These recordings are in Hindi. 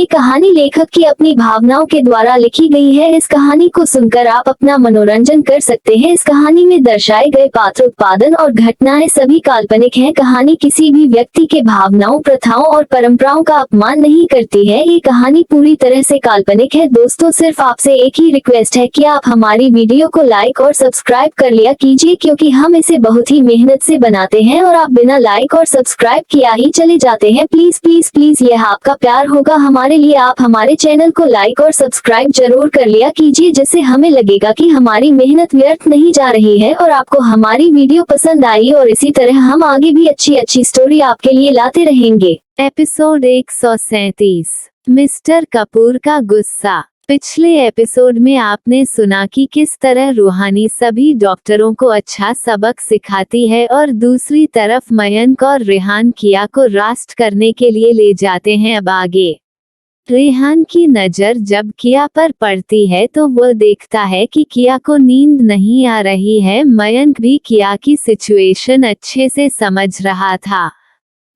कहानी लेखक की अपनी भावनाओं के द्वारा लिखी गई है। इस कहानी को सुनकर आप अपना मनोरंजन कर सकते हैं। इस कहानी में दर्शाए गए पात्र, उत्पादन और घटनाएं सभी काल्पनिक हैं। कहानी किसी भी व्यक्ति के भावनाओं, प्रथाओं और परंपराओं का अपमान नहीं करती है। ये कहानी पूरी तरह से काल्पनिक है। दोस्तों, सिर्फ आपसे एक ही रिक्वेस्ट है कि आप हमारी वीडियो को लाइक और सब्सक्राइब कर लिया कीजिए, क्योंकि हम इसे बहुत ही मेहनत से बनाते हैं और आप बिना लाइक और सब्सक्राइब किया ही चले जाते हैं। प्लीज प्लीज प्लीज, यह आपका प्यार होगा हमारे लिए। आप हमारे चैनल को लाइक और सब्सक्राइब जरूर कर लिया कीजिए, जिससे हमें लगेगा कि हमारी मेहनत व्यर्थ नहीं जा रही है और आपको हमारी वीडियो पसंद आई, और इसी तरह हम आगे भी अच्छी अच्छी स्टोरी आपके लिए लाते रहेंगे। एपिसोड 137, मिस्टर कपूर का गुस्सा। पिछले एपिसोड में आपने सुना कि किस तरह रूहानी सभी डॉक्टरों को अच्छा सबक सिखाती है और दूसरी तरफ मयंक और रेहान किया को रास्ट करने के लिए ले जाते हैं। अब आगे रेहान की नज़र जब किया पर पड़ती है तो वह देखता है कि किया को नींद नहीं आ रही है। मयंक भी किया की सिचुएशन अच्छे से समझ रहा था।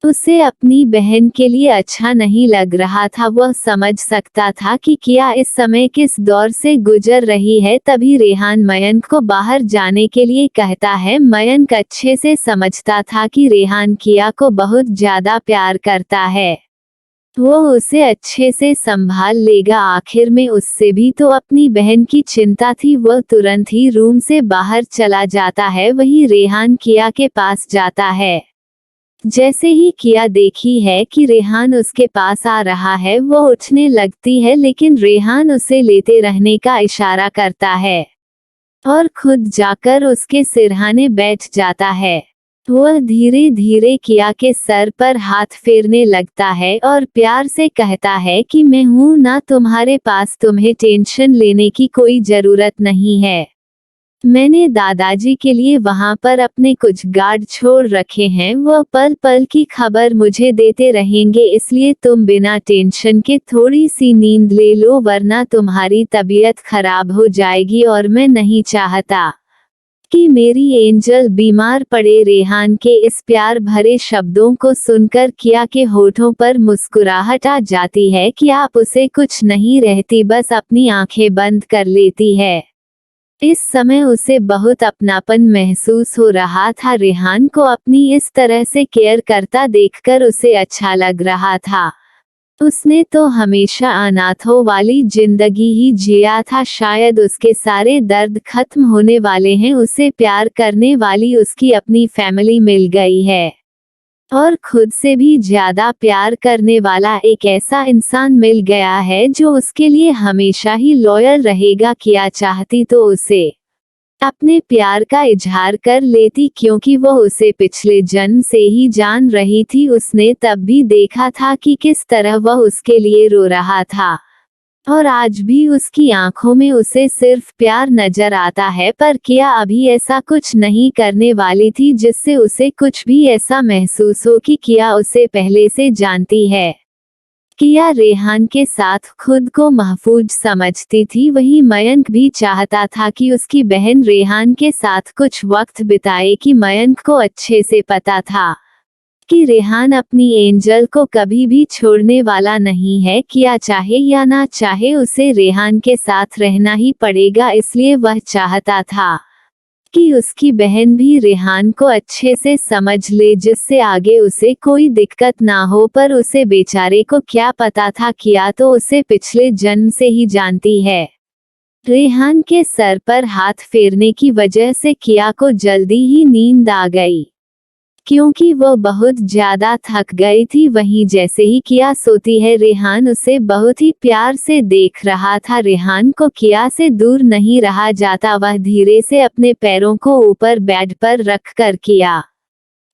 उसे अपनी बहन के लिए अच्छा नहीं लग रहा था। वह समझ सकता था कि किया इस समय किस दौर से गुजर रही है। तभी रेहान मयंक को बाहर जाने के लिए कहता है। मयंक अच्छे से समझता था कि रेहान किया को बहुत ज्यादा प्यार करता है। वो उसे अच्छे से संभाल लेगा। आखिर में उससे भी तो अपनी बहन की चिंता थी। वह तुरंत ही रूम से बाहर चला जाता है। वही रेहान किया के पास जाता है। जैसे ही किया देखी है कि रेहान उसके पास आ रहा है, वो उठने लगती है, लेकिन रेहान उसे लेते रहने का इशारा करता है और खुद जाकर उसके सिरहाने बैठ जाता है। वह धीरे धीरे किया के सर पर हाथ फेरने लगता है और प्यार से कहता है कि मैं हूं ना तुम्हारे पास, तुम्हें टेंशन लेने की कोई जरूरत नहीं है। मैंने दादाजी के लिए वहां पर अपने कुछ गार्ड छोड़ रखे हैं, वह पल पल की खबर मुझे देते रहेंगे, इसलिए तुम बिना टेंशन के थोड़ी सी नींद ले लो, वरना तुम्हारी तबीयत खराब हो जाएगी और मैं नहीं चाहता कि मेरी एंजल बीमार पड़े। रेहान के इस प्यार भरे शब्दों को सुनकर किया के होठों पर मुस्कुराहट आ जाती है कि आप उसे कुछ नहीं रहती, बस अपनी आंखें बंद कर लेती है। इस समय उसे बहुत अपनापन महसूस हो रहा था। रेहान को अपनी इस तरह से केयर करता देखकर उसे अच्छा लग रहा था। उसने तो हमेशा अनाथों वाली जिंदगी ही जिया था। शायद उसके सारे दर्द खत्म होने वाले हैं। उसे प्यार करने वाली उसकी अपनी फैमिली मिल गई है और खुद से भी ज्यादा प्यार करने वाला एक ऐसा इंसान मिल गया है जो उसके लिए हमेशा ही लॉयल रहेगा। किया चाहती तो उसे अपने प्यार का इजहार कर लेती, क्योंकि वह उसे पिछले जन्म से ही जान रही थी। उसने तब भी देखा था कि किस तरह वह उसके लिए रो रहा था और आज भी उसकी आंखों में उसे सिर्फ प्यार नजर आता है। पर किया अभी ऐसा कुछ नहीं करने वाली थी जिससे उसे कुछ भी ऐसा महसूस हो कि किया उसे पहले से जानती है। किया रेहान के साथ खुद को महफूज समझती थी। वही मयंक भी चाहता था कि उसकी बहन रेहान के साथ कुछ वक्त बिताए। कि मयंक को अच्छे से पता था कि रेहान अपनी एंजल को कभी भी छोड़ने वाला नहीं है। किया चाहे या ना चाहे उसे रेहान के साथ रहना ही पड़ेगा, इसलिए वह चाहता था कि उसकी बहन भी रेहान को अच्छे से समझ ले, जिससे आगे उसे कोई दिक्कत ना हो। पर उसे बेचारे को क्या पता था, किया तो उसे पिछले जन्म से ही जानती है। रेहान के सर पर हाथ फेरने की वजह से किया को जल्दी ही नींद आ गई, क्योंकि वह बहुत ज्यादा थक गई थी। वहीं जैसे ही किया सोती है, रेहान उसे बहुत ही प्यार से देख रहा था। रेहान को किया से दूर नहीं रहा जाता। वह धीरे से अपने पैरों को ऊपर बेड पर रखकर किया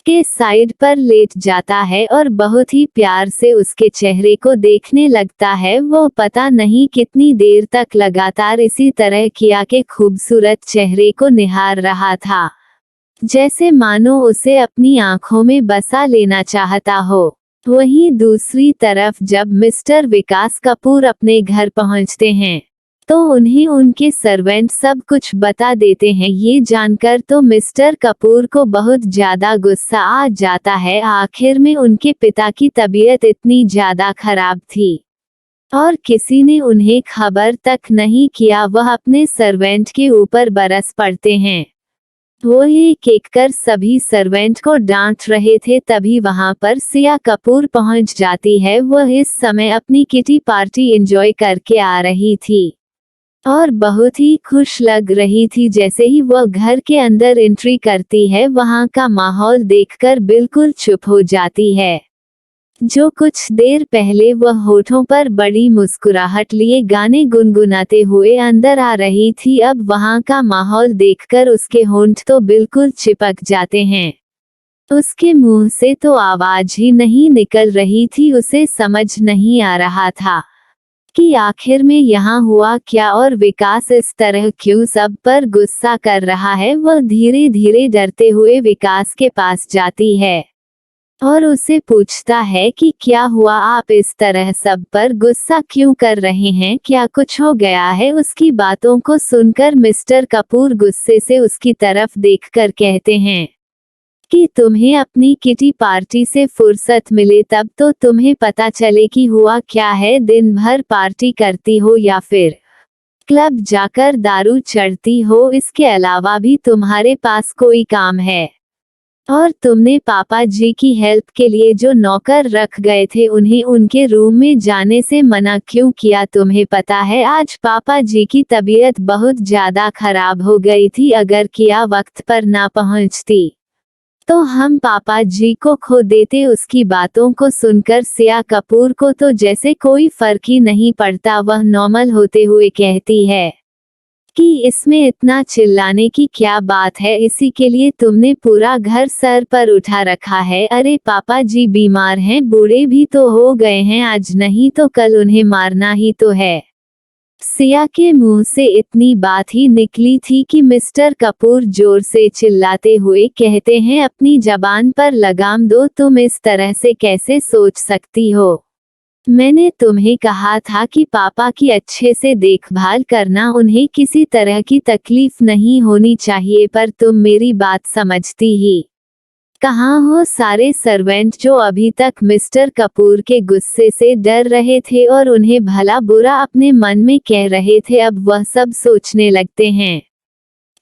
के साइड पर लेट जाता है और बहुत ही प्यार से उसके चेहरे को देखने लगता है। वो पता नहीं कितनी देर तक लगातार इसी तरह किया के खूबसूरत चेहरे को निहार रहा था, जैसे मानो उसे अपनी आंखों में बसा लेना चाहता हो। वहीं दूसरी तरफ जब मिस्टर विकास कपूर अपने घर पहुंचते हैं तो उन्हें उनके सर्वेंट सब कुछ बता देते हैं। ये जानकर तो मिस्टर कपूर को बहुत ज्यादा गुस्सा आ जाता है। आखिर में उनके पिता की तबीयत इतनी ज्यादा खराब थी और किसी ने उन्हें खबर तक नहीं किया। वह अपने सर्वेंट के ऊपर बरस पड़ते हैं। वो एक एक कर सभी सर्वेंट को डांट रहे थे, तभी वहां पर सिया कपूर पहुंच जाती है। वह इस समय अपनी किटी पार्टी एंजॉय करके आ रही थी और बहुत ही खुश लग रही थी। जैसे ही वह घर के अंदर एंट्री करती है, वहां का माहौल देखकर बिल्कुल चुप हो जाती है। जो कुछ देर पहले वह होठों पर बड़ी मुस्कुराहट लिए गाने गुनगुनाते हुए अंदर आ रही थी, अब वहां का माहौल देखकर उसके होंठ तो बिल्कुल चिपक जाते हैं। उसके मुंह से तो आवाज ही नहीं निकल रही थी। उसे समझ नहीं आ रहा था कि आखिर में यहाँ हुआ क्या और विकास इस तरह क्यों सब पर गुस्सा कर रहा है। वह धीरे धीरे डरते हुए विकास के पास जाती है और उसे पूछता है कि क्या हुआ, आप इस तरह सब पर गुस्सा क्यों कर रहे हैं, क्या कुछ हो गया है। उसकी बातों को सुनकर मिस्टर कपूर गुस्से से उसकी तरफ देखकर कहते हैं कि तुम्हें अपनी किटी पार्टी से फुर्सत मिले तब तो तुम्हें पता चले कि हुआ क्या है। दिन भर पार्टी करती हो या फिर क्लब जाकर दारू चढ़ती हो, इसके अलावा भी तुम्हारे पास कोई काम है। और तुमने पापा जी की हेल्प के लिए जो नौकर रख गए थे उन्हें उनके रूम में जाने से मना क्यों किया। तुम्हें पता है आज पापा जी की तबीयत बहुत ज्यादा खराब हो गई थी, अगर किया वक्त पर ना पहुंचती तो हम पापा जी को खो देते। उसकी बातों को सुनकर सिया कपूर को तो जैसे कोई फर्क ही नहीं पड़ता। वह नॉर्मल होते हुए कहती है कि इसमें इतना चिल्लाने की क्या बात है, इसी के लिए तुमने पूरा घर सर पर उठा रखा है। अरे पापा जी बीमार हैं, बूढ़े भी तो हो गए हैं, आज नहीं तो कल उन्हें मारना ही तो है। सिया के मुंह से इतनी बात ही निकली थी कि मिस्टर कपूर जोर से चिल्लाते हुए कहते हैं अपनी जबान पर लगाम दो, तुम इस तरह से कैसे सोच सकती हो। मैंने तुम्हें कहा था कि पापा की अच्छे से देखभाल करना, उन्हें किसी तरह की तकलीफ नहीं होनी चाहिए, पर तुम मेरी बात समझती ही कहाँ हो। सारे सर्वेंट जो अभी तक मिस्टर कपूर के गुस्से से डर रहे थे और उन्हें भला बुरा अपने मन में कह रहे थे, अब वह सब सोचने लगते हैं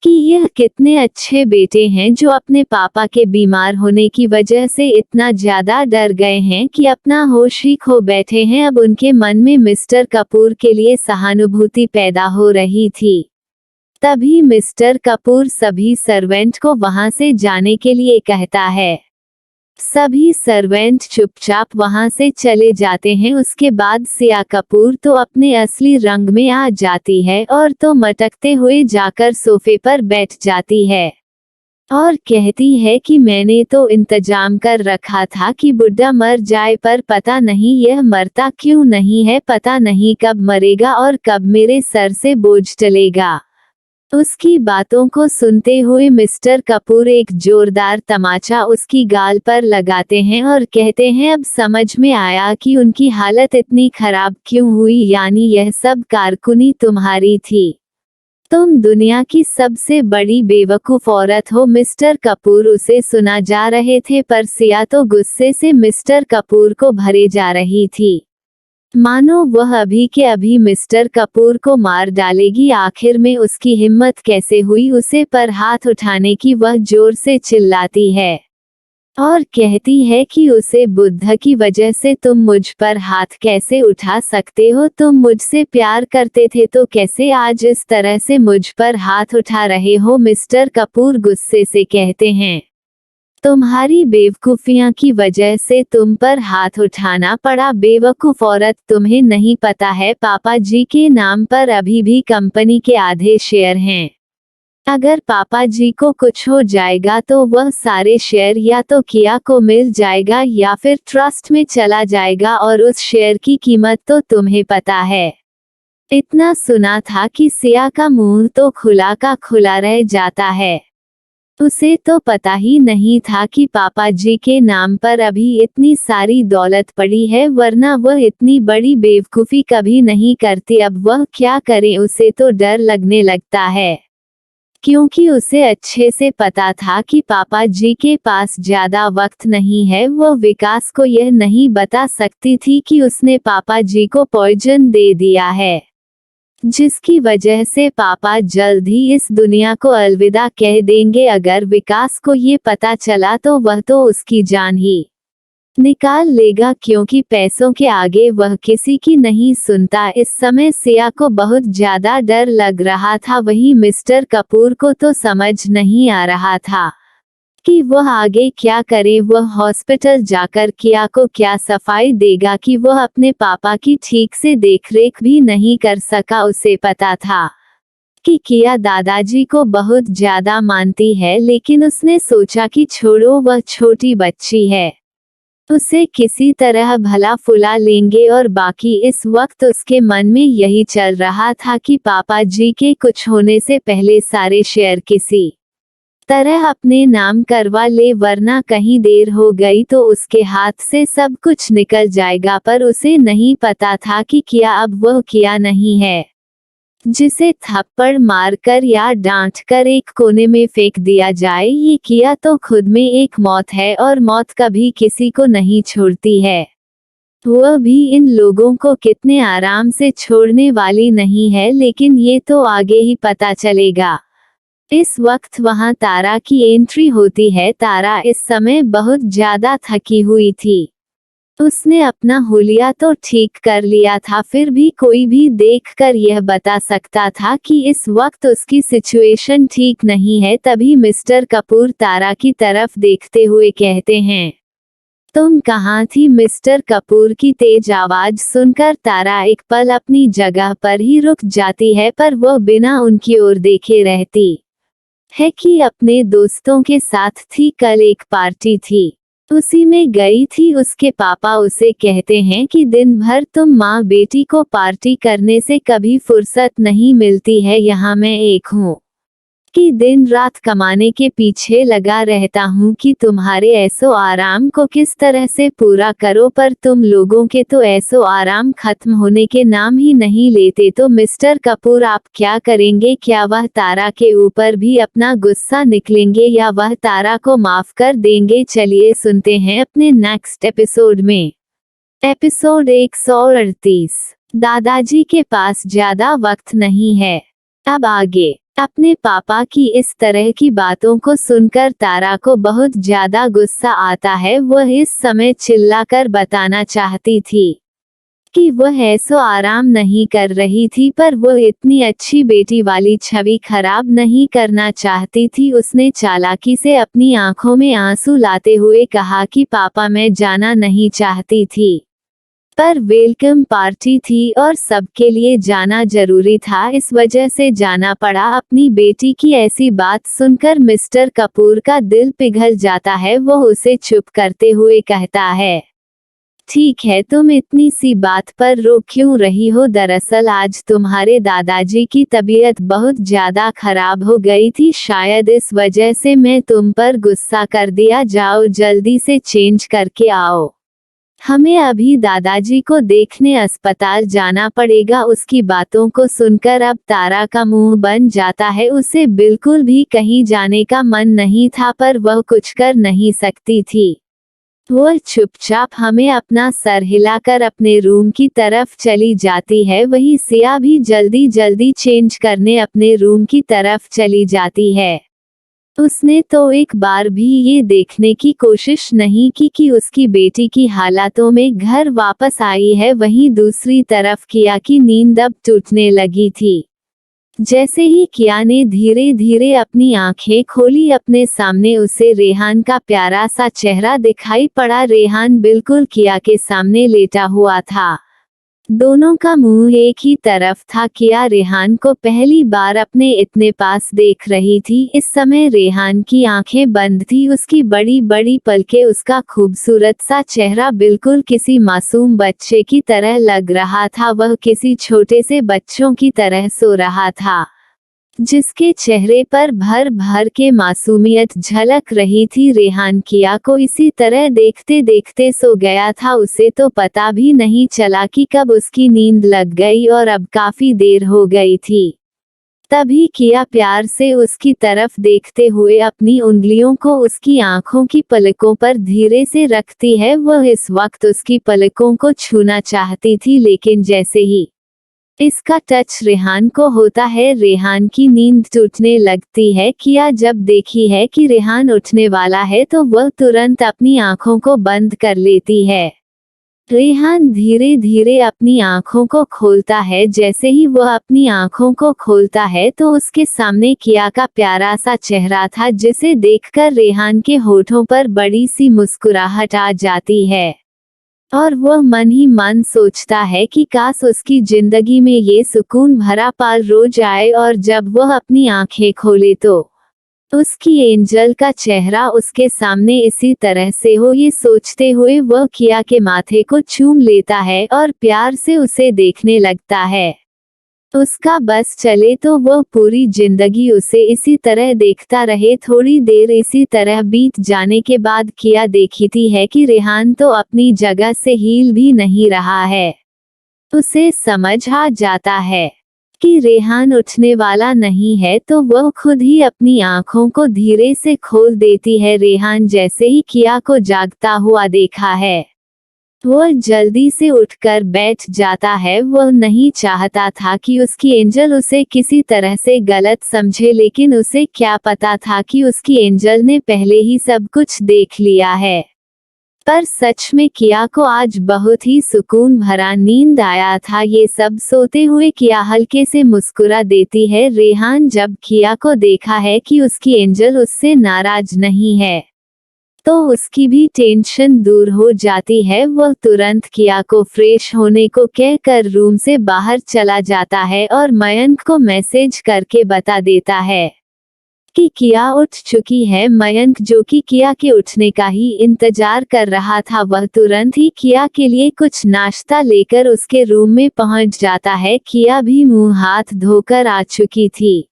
कि यह कितने अच्छे बेटे हैं जो अपने पापा के बीमार होने की वजह से इतना ज्यादा डर गए हैं कि अपना होश ही खो बैठे हैं। अब उनके मन में मिस्टर कपूर के लिए सहानुभूति पैदा हो रही थी। तभी मिस्टर कपूर सभी सर्वेंट को वहां से जाने के लिए कहता है। सभी सर्वेंट चुपचाप वहां से चले जाते हैं। उसके बाद सिया कपूर तो अपने असली रंग में आ जाती है और तो मटकते हुए जाकर सोफे पर बैठ जाती है और कहती है कि मैंने तो इंतजाम कर रखा था कि बुड्ढा मर जाए, पर पता नहीं यह मरता क्यों नहीं है, पता नहीं कब मरेगा और कब मेरे सर से बोझ टलेगा। उसकी बातों को सुनते हुए मिस्टर कपूर एक जोरदार तमाचा उसकी गाल पर लगाते हैं और कहते हैं अब समझ में आया कि उनकी हालत इतनी खराब क्यों हुई, यानी यह सब कारकुनी तुम्हारी थी। तुम दुनिया की सबसे बड़ी बेवकूफ औरत हो। मिस्टर कपूर उसे सुना जा रहे थे, पर सिया तो गुस्से से मिस्टर कपूर को भरे जा रही थी, मानो वह अभी के अभी मिस्टर कपूर को मार डालेगी। आखिर में उसकी हिम्मत कैसे हुई उसे पर हाथ उठाने की। वह जोर से चिल्लाती है और कहती है कि उसे बुद्ध की वजह से तुम मुझ पर हाथ कैसे उठा सकते हो, तुम मुझसे प्यार करते थे तो कैसे आज इस तरह से मुझ पर हाथ उठा रहे हो। मिस्टर कपूर गुस्से से कहते हैं तुम्हारी बेवकूफियां की वजह से तुम पर हाथ उठाना पड़ा। बेवकूफ औरत, तुम्हें नहीं पता है पापा जी के नाम पर अभी भी कंपनी के आधे शेयर हैं। अगर पापा जी को कुछ हो जाएगा तो वह सारे शेयर या तो किया को मिल जाएगा या फिर ट्रस्ट में चला जाएगा, और उस शेयर की कीमत तो तुम्हें पता है। इतना सुना था कि सिया का मुंह तो खुला का खुला रह जाता है। उसे तो पता ही नहीं था कि पापा जी के नाम पर अभी इतनी सारी दौलत पड़ी है, वरना वह इतनी बड़ी बेवकूफ़ी कभी नहीं करती। अब वह क्या करे, उसे तो डर लगने लगता है क्योंकि उसे अच्छे से पता था कि पापा जी के पास ज्यादा वक्त नहीं है। वो विकास को यह नहीं बता सकती थी कि उसने पापा जी को पॉइजन दे दिया है, जिसकी वजह से पापा जल्द ही इस दुनिया को अलविदा कह देंगे। अगर विकास को ये पता चला तो वह तो उसकी जान ही निकाल लेगा, क्योंकि पैसों के आगे वह किसी की नहीं सुनता। इस समय सिया को बहुत ज्यादा डर लग रहा था, वहीं मिस्टर कपूर को तो समझ नहीं आ रहा था कि वह आगे क्या करे। वह हॉस्पिटल जाकर किया को क्या सफाई देगा कि वह अपने पापा की ठीक से देखरेख भी नहीं कर सका। उसे पता था कि किया दादाजी को बहुत ज्यादा मानती है, लेकिन उसने सोचा कि छोड़ो, वह छोटी बच्ची है, उसे किसी तरह भला फुला लेंगे। और बाकी इस वक्त उसके मन में यही चल रहा था कि पापा जी के कुछ होने से पहले सारे शेयर किसी तरह अपने नाम करवा ले, वरना कहीं देर हो गई तो उसके हाथ से सब कुछ निकल जाएगा। पर उसे नहीं पता था कि किया अब वह किया नहीं है जिसे थप्पड़ मारकर या डांटकर एक कोने में फेंक दिया जाए। ये किया तो खुद में एक मौत है, और मौत कभी किसी को नहीं छोड़ती है, वह भी इन लोगों को कितने आराम से छोड़ने वाली नहीं है। लेकिन ये तो आगे ही पता चलेगा। इस वक्त वहां तारा की एंट्री होती है। तारा इस समय बहुत ज्यादा थकी हुई थी। उसने अपना हुलिया तो ठीक कर लिया था, फिर भी कोई भी देखकर यह बता सकता था कि इस वक्त उसकी सिचुएशन ठीक नहीं है। तभी मिस्टर कपूर तारा की तरफ देखते हुए कहते हैं, तुम कहाँ थी? मिस्टर कपूर की तेज आवाज सुनकर तारा एक पल अपनी जगह पर ही रुक जाती है, पर वह बिना उनकी ओर देखे रहती है कि अपने दोस्तों के साथ थी। कल एक पार्टी थी, उसी में गई थी। उसके पापा उसे कहते हैं कि दिन भर तुम माँ बेटी को पार्टी करने से कभी फुर्सत नहीं मिलती है। यहाँ मैं एक हूँ कि दिन रात कमाने के पीछे लगा रहता हूँ कि तुम्हारे ऐसो आराम को किस तरह से पूरा करो, पर तुम लोगों के तो ऐसो आराम खत्म होने के नाम ही नहीं लेते। तो मिस्टर कपूर आप क्या करेंगे? क्या वह तारा के ऊपर भी अपना गुस्सा निकलेंगे या वह तारा को माफ कर देंगे? चलिए सुनते हैं अपने नेक्स्ट एपिसोड में। एपिसोड 138। दादाजी के पास ज्यादा वक्त नहीं है। अब आगे। अपने पापा की इस तरह की बातों को सुनकर तारा को बहुत ज्यादा गुस्सा आता है। वह इस समय चिल्लाकर बताना चाहती थी कि वह ऐसो आराम नहीं कर रही थी, पर वह इतनी अच्छी बेटी वाली छवि खराब नहीं करना चाहती थी। उसने चालाकी से अपनी आंखों में आंसू लाते हुए कहा कि पापा मैं जाना नहीं चाहती थी, पर वेलकम पार्टी थी और सबके लिए जाना जरूरी था, इस वजह से जाना पड़ा। अपनी बेटी की ऐसी बात सुनकर मिस्टर कपूर का दिल पिघल जाता है। वो उसे चुप करते हुए कहता है, ठीक है, तुम इतनी सी बात पर रो क्यों रही हो? दरअसल आज तुम्हारे दादाजी की तबीयत बहुत ज्यादा खराब हो गई थी, शायद इस वजह से मैं तुम पर गुस्सा कर दिया। जाओ जल्दी से चेंज करके आओ, हमें अभी दादाजी को देखने अस्पताल जाना पड़ेगा। उसकी बातों को सुनकर अब तारा का मुंह बन जाता है। उसे बिल्कुल भी कहीं जाने का मन नहीं था, पर वह कुछ कर नहीं सकती थी। वह चुपचाप हमें अपना सर हिलाकर अपने रूम की तरफ चली जाती है। वही सिया भी जल्दी जल्दी चेंज करने अपने रूम की तरफ चली जाती है। उसने तो एक बार भी ये देखने की कोशिश नहीं की कि उसकी बेटी की हालातों में घर वापस आई है। वहीं दूसरी तरफ किया की नींद अब टूटने लगी थी। जैसे ही किया ने धीरे धीरे अपनी आंखें खोली, अपने सामने उसे रेहान का प्यारा सा चेहरा दिखाई पड़ा। रेहान बिल्कुल किया के सामने लेटा हुआ था, दोनों का मुंह एक ही तरफ था। किया रेहान को पहली बार अपने इतने पास देख रही थी। इस समय रेहान की आंखें बंद थी, उसकी बड़ी बड़ी पलकें, उसका खूबसूरत सा चेहरा बिल्कुल किसी मासूम बच्चे की तरह लग रहा था। वह किसी छोटे से बच्चों की तरह सो रहा था, जिसके चेहरे पर भर भर के मासूमियत झलक रही थी। रेहान किया को इसी तरह देखते देखते सो गया था। उसे तो पता भी नहीं चला कि कब उसकी नींद लग गई और अब काफी देर हो गई थी। तभी किया प्यार से उसकी तरफ देखते हुए अपनी उंगलियों को उसकी आंखों की पलकों पर धीरे से रखती है। वह इस वक्त उसकी पलकों को छूना चाहती थी, लेकिन जैसे ही इसका टच रेहान को होता है, रेहान की नींद टूटने लगती है। किया जब देखी है कि रेहान उठने वाला है तो वह तुरंत अपनी आंखों को बंद कर लेती है। रेहान धीरे धीरे अपनी आंखों को खोलता है। जैसे ही वह अपनी आंखों को खोलता है तो उसके सामने किया का प्यारा सा चेहरा था, जिसे देखकर रेहान के होठों पर बड़ी सी मुस्कुराहट आ जाती है और वह मन ही मन सोचता है कि काश उसकी जिंदगी में ये सुकून भरा पल रोज आए और जब वह अपनी आंखें खोले तो उसकी एंजल का चेहरा उसके सामने इसी तरह से हो। ये सोचते हुए वह किया के माथे को चूम लेता है और प्यार से उसे देखने लगता है। उसका बस चले तो वह पूरी जिंदगी उसे इसी तरह देखता रहे। थोड़ी देर इसी तरह बीत जाने के बाद किया देखती है कि रेहान तो अपनी जगह से हिल भी नहीं रहा है। उसे समझ आ जाता है कि रेहान उठने वाला नहीं है, तो वह खुद ही अपनी आंखों को धीरे से खोल देती है। रेहान जैसे ही किया को जागता हुआ देखा है, वह जल्दी से उठकर बैठ जाता है। वह नहीं चाहता था कि उसकी एंजल उसे किसी तरह से गलत समझे, लेकिन उसे क्या पता था कि उसकी एंजल ने पहले ही सब कुछ देख लिया है। पर सच में किया को आज बहुत ही सुकून भरा नींद आया था। ये सब सोते हुए किया हल्के से मुस्कुरा देती है। रेहान जब किया को देखा है कि उसकी एंजल उससे नाराज नहीं है तो उसकी भी टेंशन दूर हो जाती है। वह तुरंत किया को फ्रेश होने को कहकर रूम से बाहर चला जाता है और मयंक को मैसेज करके बता देता है कि किया उठ चुकी है। मयंक, जो कि किया के उठने का ही इंतजार कर रहा था, वह तुरंत ही किया के लिए कुछ नाश्ता लेकर उसके रूम में पहुंच जाता है। किया भी मुंह हाथ धोकर आ चुकी थी।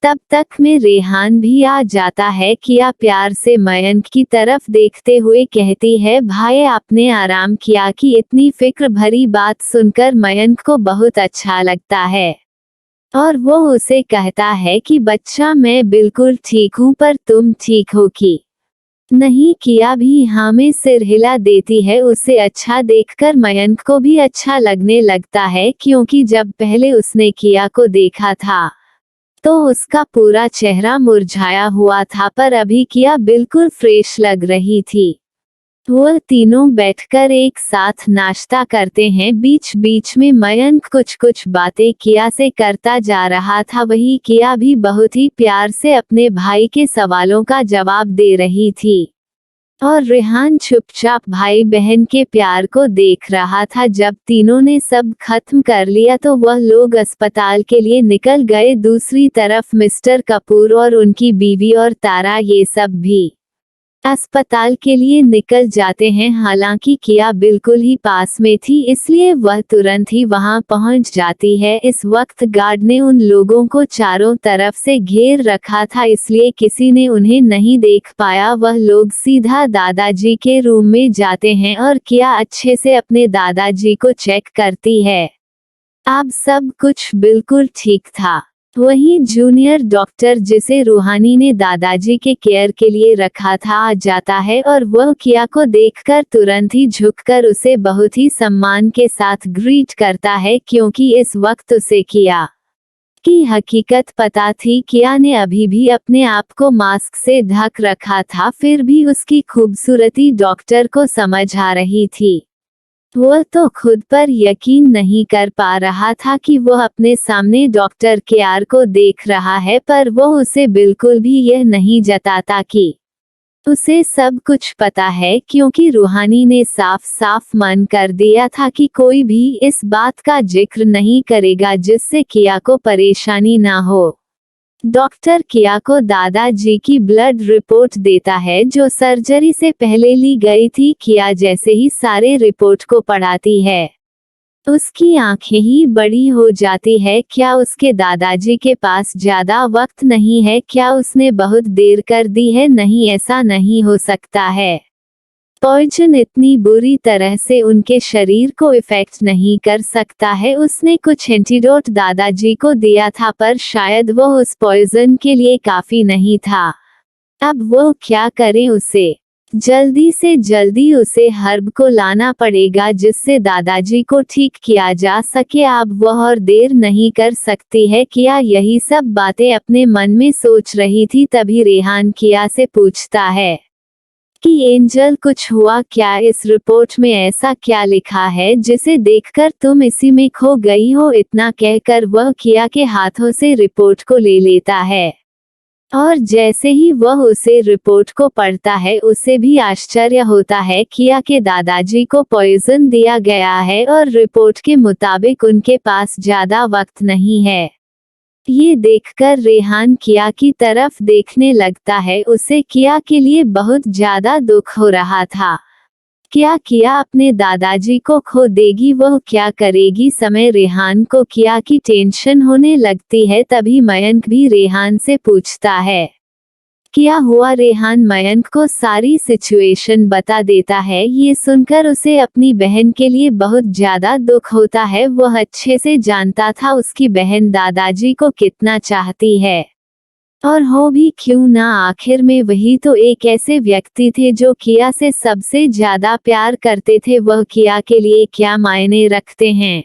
तब तक में रेहान भी आ जाता है। किया प्यार से मयंक की तरफ देखते हुए कहती है, भाई आपने आराम किया? कि इतनी फिक्र भरी बात सुनकर मयंक को बहुत अच्छा लगता है और वो उसे कहता है कि बच्चा मैं बिल्कुल ठीक हूँ, पर तुम ठीक हो कि नहीं? किया भी हाँ में सिर हिला देती है। उसे अच्छा देखकर मयंक को भी अच्छा लगने लगता है, क्योंकि जब पहले उसने किया को देखा था तो उसका पूरा चेहरा मुरझाया हुआ था, पर अभी किया बिल्कुल फ्रेश लग रही थी। वह तीनों बैठकर एक साथ नाश्ता करते हैं। बीच बीच में मयंक कुछ कुछ बातें किया से करता जा रहा था। वही किया भी बहुत ही प्यार से अपने भाई के सवालों का जवाब दे रही थी और रेहान चुपचाप भाई बहन के प्यार को देख रहा था। जब तीनों ने सब खत्म कर लिया तो वह लोग अस्पताल के लिए निकल गए। दूसरी तरफ मिस्टर कपूर और उनकी बीवी और तारा ये सब भी अस्पताल के लिए निकल जाते हैं। हालांकि किया बिल्कुल ही पास में थी, इसलिए वह तुरंत ही वहां पहुंच जाती है। इस वक्त गार्ड ने उन लोगों को चारों तरफ से घेर रखा था, इसलिए किसी ने उन्हें नहीं देख पाया। वह लोग सीधा दादाजी के रूम में जाते हैं और किया अच्छे से अपने दादाजी को चेक करती है। अब सब कुछ बिल्कुल ठीक था। वहीं जूनियर डॉक्टर, जिसे रूहानी ने दादाजी के केयर के लिए रखा था, आ जाता है और वह किया को देखकर तुरंत ही झुककर उसे बहुत ही सम्मान के साथ ग्रीट करता है, क्योंकि इस वक्त उसे किया की हकीकत पता थी। किया ने अभी भी अपने आप को मास्क से ढक रखा था, फिर भी उसकी खूबसूरती डॉक्टर को समझ आ रही थी। वह तो खुद पर यकीन नहीं कर पा रहा था कि वह अपने सामने डॉक्टर केआर को देख रहा है, पर वह उसे बिल्कुल भी यह नहीं जताता कि उसे सब कुछ पता है, क्योंकि रूहानी ने साफ साफ मन कर दिया था कि कोई भी इस बात का जिक्र नहीं करेगा जिससे किया को परेशानी ना हो। डॉक्टर किया को दादाजी की ब्लड रिपोर्ट देता है, जो सर्जरी से पहले ली गई थी। किया जैसे ही सारे रिपोर्ट को पढ़ाती है, उसकी आंखें ही बड़ी हो जाती है। क्या उसके दादाजी के पास ज्यादा वक्त नहीं है? क्या उसने बहुत देर कर दी है? नहीं, ऐसा नहीं हो सकता है। पॉइजन इतनी बुरी तरह से उनके शरीर को इफेक्ट नहीं कर सकता है। उसने कुछ एंटीडोट दादाजी को दिया था, पर शायद वो उस पॉइजन के लिए काफी नहीं था। अब वो क्या करें? उसे जल्दी से जल्दी उसे हर्ब को लाना पड़ेगा जिससे दादाजी को ठीक किया जा सके। अब वह और देर नहीं कर सकती है। किया यही सब बातें अपने मन में सोच रही थी, तभी रेहान किया से पूछता है कि एंजल, कुछ हुआ क्या? इस रिपोर्ट में ऐसा क्या लिखा है जिसे देखकर तुम इसी में खो गई हो? इतना कहकर वह किया के हाथों से रिपोर्ट को ले लेता है और जैसे ही वह उसे रिपोर्ट को पढ़ता है उसे भी आश्चर्य होता है। किया के दादाजी को पॉइजन दिया गया है और रिपोर्ट के मुताबिक उनके पास ज्यादा वक्त नहीं है। ये देखकर रेहान किया की तरफ देखने लगता है। उसे किया के लिए बहुत ज्यादा दुख हो रहा था। क्या किया अपने दादाजी को खो देगी? वह क्या करेगी? समय रेहान को किया की टेंशन होने लगती है। तभी मयंक भी रेहान से पूछता है क्या हुआ। रेहान मयंक को सारी सिचुएशन बता देता है। ये सुनकर उसे अपनी बहन के लिए बहुत ज्यादा दुख होता है। वह अच्छे से जानता था उसकी बहन दादाजी को कितना चाहती है, और हो भी क्यों ना, आखिर में वही तो एक ऐसे व्यक्ति थे जो किया से सबसे ज्यादा प्यार करते थे। वह किया के लिए क्या मायने रखते हैं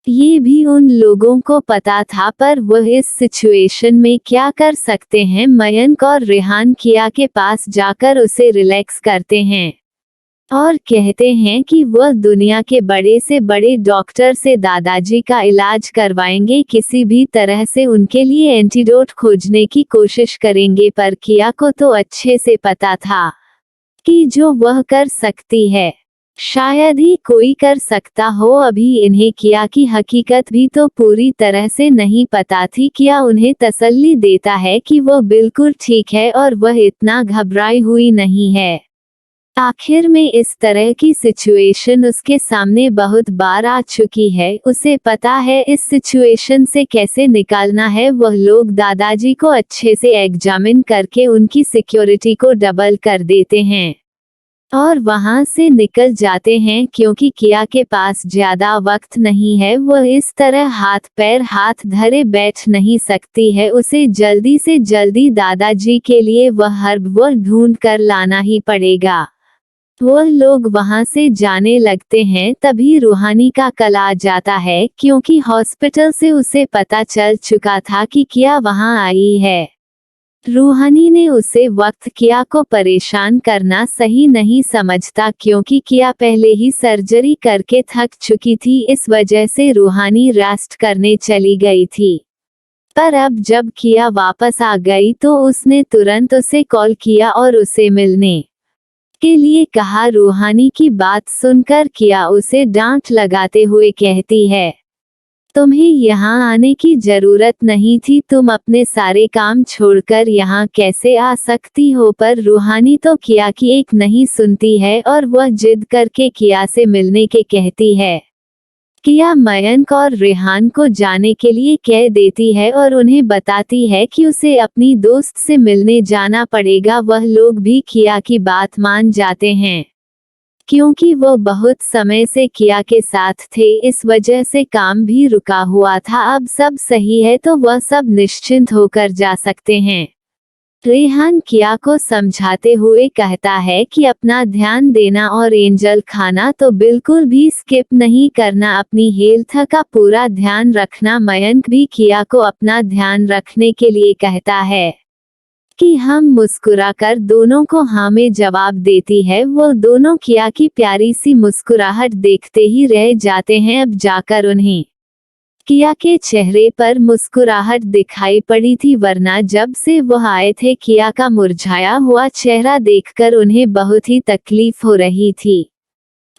ये भी उन लोगों को पता था, पर वह इस सिचुएशन में क्या कर सकते हैं। मयंक और रेहान किया के पास जाकर उसे रिलैक्स करते हैं और कहते हैं कि वह दुनिया के बड़े से बड़े डॉक्टर से दादाजी का इलाज करवाएंगे, किसी भी तरह से उनके लिए एंटीडोट खोजने की कोशिश करेंगे। पर किया को तो अच्छे से पता था कि जो वह कर सकती है शायद ही कोई कर सकता हो। अभी इन्हें किया की हकीकत भी तो पूरी तरह से नहीं पता थी। किया उन्हें तसल्ली देता है कि वो बिल्कुल ठीक है और वह इतना घबराई हुई नहीं है। आखिर में इस तरह की सिचुएशन उसके सामने बहुत बार आ चुकी है। उसे पता है इस सिचुएशन से कैसे निकालना है। वह लोग दादाजी को अच्छे से एग्जामिन करके उनकी सिक्योरिटी को डबल कर देते हैं और वहां से निकल जाते हैं, क्योंकि किया के पास ज्यादा वक्त नहीं है। वह इस तरह हाथ पैर हाथ धरे बैठ नहीं सकती है। उसे जल्दी से जल्दी दादाजी के लिए वह हर्ब वो ढूंढ कर लाना ही पड़ेगा। वह लोग वहां से जाने लगते हैं। तभी रूहानी का कल आ जाता है, क्योंकि हॉस्पिटल से उसे पता चल चुका था कि किया वहां आई है। रूहानी ने उसे वक्त किया को परेशान करना सही नहीं समझता, क्योंकि किया पहले ही सर्जरी करके थक चुकी थी। इस वजह से रूहानी रेस्ट करने चली गई थी। पर अब जब किया वापस आ गई तो उसने तुरंत उसे कॉल किया और उसे मिलने के लिए कहा। रूहानी की बात सुनकर किया उसे डांट लगाते हुए कहती है, तुम्हें यहाँ आने की जरूरत नहीं थी, तुम अपने सारे काम छोड़कर यहाँ कैसे आ सकती हो। पर रूहानी तो किया की एक नहीं सुनती है और वह जिद करके किया से मिलने के कहती है। किया मयंक और रेहान को जाने के लिए कह देती है और उन्हें बताती है कि उसे अपनी दोस्त से मिलने जाना पड़ेगा। वह लोग भी किया की बात मान जाते हैं, क्योंकि वो बहुत समय से किया के साथ थे। इस वजह से काम भी रुका हुआ था। अब सब सही है तो वह सब निश्चिंत होकर जा सकते हैं। रेहान किया को समझाते हुए कहता है कि अपना ध्यान देना और एंजल खाना तो बिल्कुल भी स्किप नहीं करना। अपनी हेल्थ का पूरा ध्यान रखना। मयंक भी किया को अपना ध्यान रखने के लिए कहता है कि हम मुस्कुराकर दोनों को हाँ में जवाब देती है। वो दोनों किया की प्यारी सी मुस्कुराहट देखते ही रह जाते हैं। अब जाकर उन्हें किया के चेहरे पर मुस्कुराहट दिखाई पड़ी थी, वरना जब से वह आए थे किया का मुरझाया हुआ चेहरा देखकर उन्हें बहुत ही तकलीफ हो रही थी।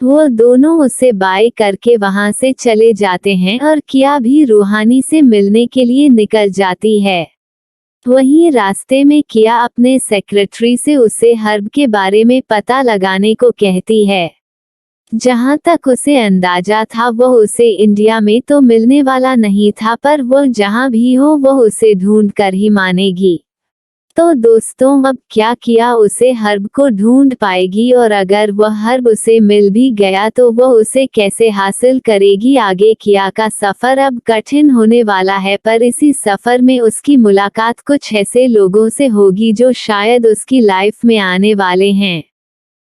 वो दोनों उसे बाय करके वहां से चले जाते हैं और किया भी रूहानी से मिलने के लिए निकल जाती है। वहीं रास्ते में किया अपने सेक्रेटरी से उसे हर्ब के बारे में पता लगाने को कहती है। जहां तक उसे अंदाजा था वह उसे इंडिया में तो मिलने वाला नहीं था, पर वह जहां भी हो वह उसे ढूंढ कर ही मानेगी। तो दोस्तों अब क्या किया उसे हर्ब को ढूंढ पाएगी, और अगर वह हर्ब उसे मिल भी गया तो वह उसे कैसे हासिल करेगी। आगे किया का सफर अब कठिन होने वाला है, पर इसी सफर में उसकी मुलाकात कुछ ऐसे लोगों से होगी जो शायद उसकी लाइफ में आने वाले हैं।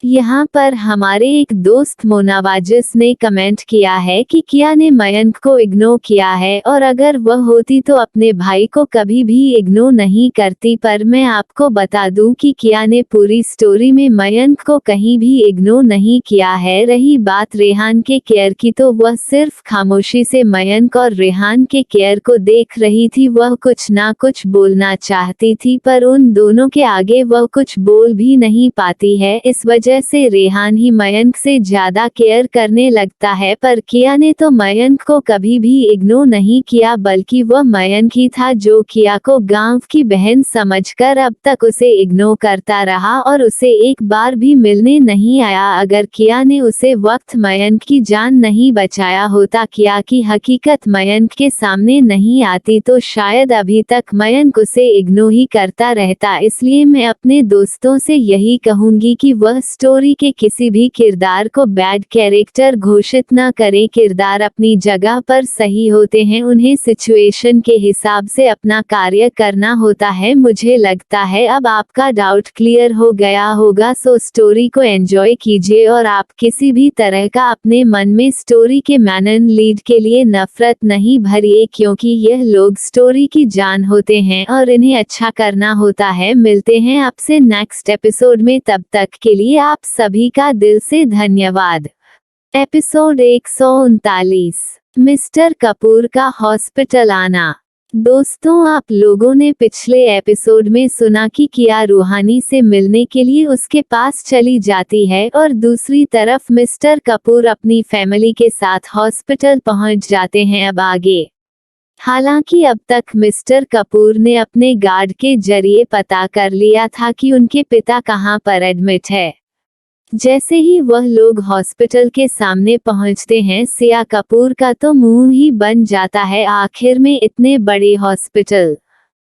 यहाँ पर हमारे एक दोस्त मोनावाजिस ने कमेंट किया है कि किया ने मयंक को इग्नोर किया है, और अगर वह होती तो अपने भाई को कभी भी इग्नोर नहीं करती। पर मैं आपको बता दूं कि किया ने पूरी स्टोरी में मयंक को कहीं भी इग्नोर नहीं किया है। रही बात रेहान के केयर की, तो वह सिर्फ खामोशी से मयंक और रेहान के केयर को देख रही थी। वह कुछ ना कुछ बोलना चाहती थी, पर उन दोनों के आगे वह कुछ बोल भी नहीं पाती है। इस वजह से रेहान ही मयंक से ज्यादा केयर करने लगता है, पर किया ने तो मयंक को कभी भी इग्नोर नहीं किया, बल्कि वह मयंक ही था जो किया को गांव की बहन समझकर अब तक उसे इग्नोर करता रहा और उसे एक बार भी मिलने नहीं आया। अगर किया ने उसे वक्त मयंक की जान नहीं बचाया होता, किया की हकीकत मयंक के सामने नहीं आती, तो शायद अभी तक मयंक उसे इग्नोर ही करता रहता। इसलिए मैं अपने दोस्तों से यही कहूंगी कि वह स्टोरी के किसी भी किरदार को बैड कैरेक्टर घोषित न करे। किरदार अपनी जगह पर सही होते हैं, उन्हें सिचुएशन के हिसाब से अपना कार्य करना होता है। मुझे लगता है अब आपका डाउट क्लियर हो गया होगा। सो स्टोरी को एंजॉय कीजिए और आप किसी भी तरह का अपने मन में स्टोरी के मैन लीड के लिए नफरत नहीं भरिए, क्योंकि यह लोग स्टोरी की जान होते हैं और इन्हें अच्छा करना होता है। मिलते हैं आपसे नेक्स्ट एपिसोड में, तब तक के लिए आप सभी का दिल से धन्यवाद। एपिसोड 139, मिस्टर कपूर का हॉस्पिटल आना। दोस्तों, आप लोगों ने पिछले एपिसोड में सुना कि किया रूहानी से मिलने के लिए उसके पास चली जाती है और दूसरी तरफ मिस्टर कपूर अपनी फैमिली के साथ हॉस्पिटल पहुंच जाते हैं। अब आगे, हालांकि अब तक मिस्टर कपूर ने अपने गार्ड के जरिए पता कर लिया था कि उनके पिता कहां पर एडमिट है। जैसे ही वह लोग हॉस्पिटल के सामने पहुंचते हैं, सिया कपूर का तो मुंह ही बन जाता है। आखिर में इतने बड़े हॉस्पिटल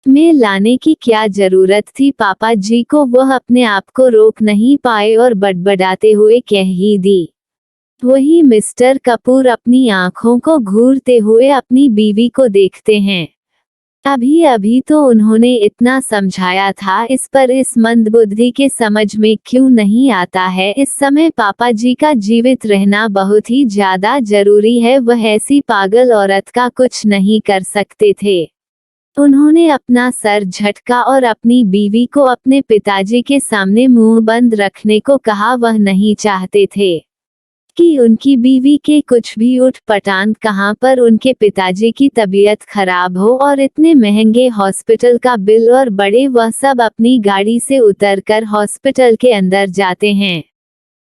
में लाने की क्या जरूरत थी पापा जी को। वह अपने आप को रोक नहीं पाए और बड़बड़ाते हुए कह ही दी। वही मिस्टर कपूर अपनी आंखों को घूरते हुए अपनी बीवी को देखते हैं। अभी अभी तो उन्होंने इतना समझाया था, इस पर इस मंदबुद्धि के समझ में क्यों नहीं आता है। इस समय पापा जी का जीवित रहना बहुत ही ज्यादा जरूरी है। वह ऐसी पागल औरत का कुछ नहीं कर सकते थे। उन्होंने अपना सर झटका और अपनी बीवी को अपने पिताजी के सामने मुंह बंद रखने को कहा। वह नहीं चाहते थे कि उनकी बीवी के कुछ भी उठ पटांग कहां पर उनके पिताजी की तबीयत खराब हो और इतने महंगे हॉस्पिटल का बिल और बड़े। वह सब अपनी गाड़ी से उतरकर हॉस्पिटल के अंदर जाते हैं।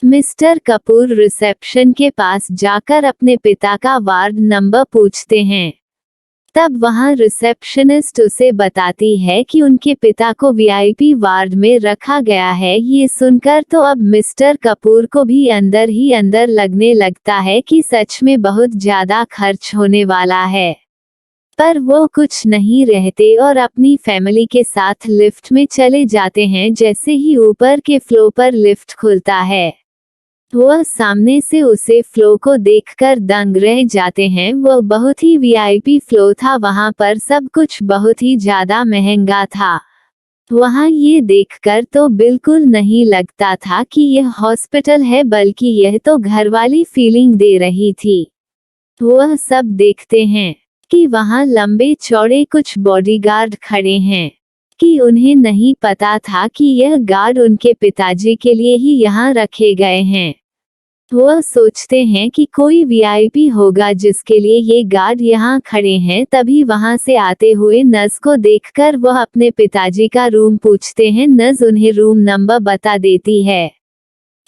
मिस्टर कपूर रिसेप्शन के पास जाकर अपने पिता का वार्ड नंबर पूछते हैं। तब वहां रिसेप्शनिस्ट उसे बताती है कि उनके पिता को वीआईपी वार्ड में रखा गया है। ये सुनकर तो अब मिस्टर कपूर को भी अंदर ही अंदर लगने लगता है कि सच में बहुत ज्यादा खर्च होने वाला है। पर वो कुछ नहीं रहते और अपनी फैमिली के साथ लिफ्ट में चले जाते हैं। जैसे ही ऊपर के फ्लोर पर लिफ्ट खुलता है, वह सामने से उसे फ्लो को देखकर दंग रह जाते हैं। वह बहुत ही वीआईपी फ्लो था, वहां पर सब कुछ बहुत ही ज्यादा महंगा था। वहां ये देखकर तो बिल्कुल नहीं लगता था कि यह हॉस्पिटल है, बल्कि यह तो घर वाली फीलिंग दे रही थी। वह सब देखते हैं कि वहां लंबे चौड़े कुछ बॉडीगार्ड खड़े हैं, कि उन्हें नहीं पता था कि यह गार्ड उनके पिताजी के लिए ही यहाँ रखे गए हैं। वह सोचते हैं कि कोई वीआईपी होगा जिसके लिए ये गार्ड यहाँ खड़े हैं। तभी वहां से आते हुए नर्स को देखकर वह अपने पिताजी का रूम पूछते हैं। नर्स उन्हें रूम नंबर बता देती है।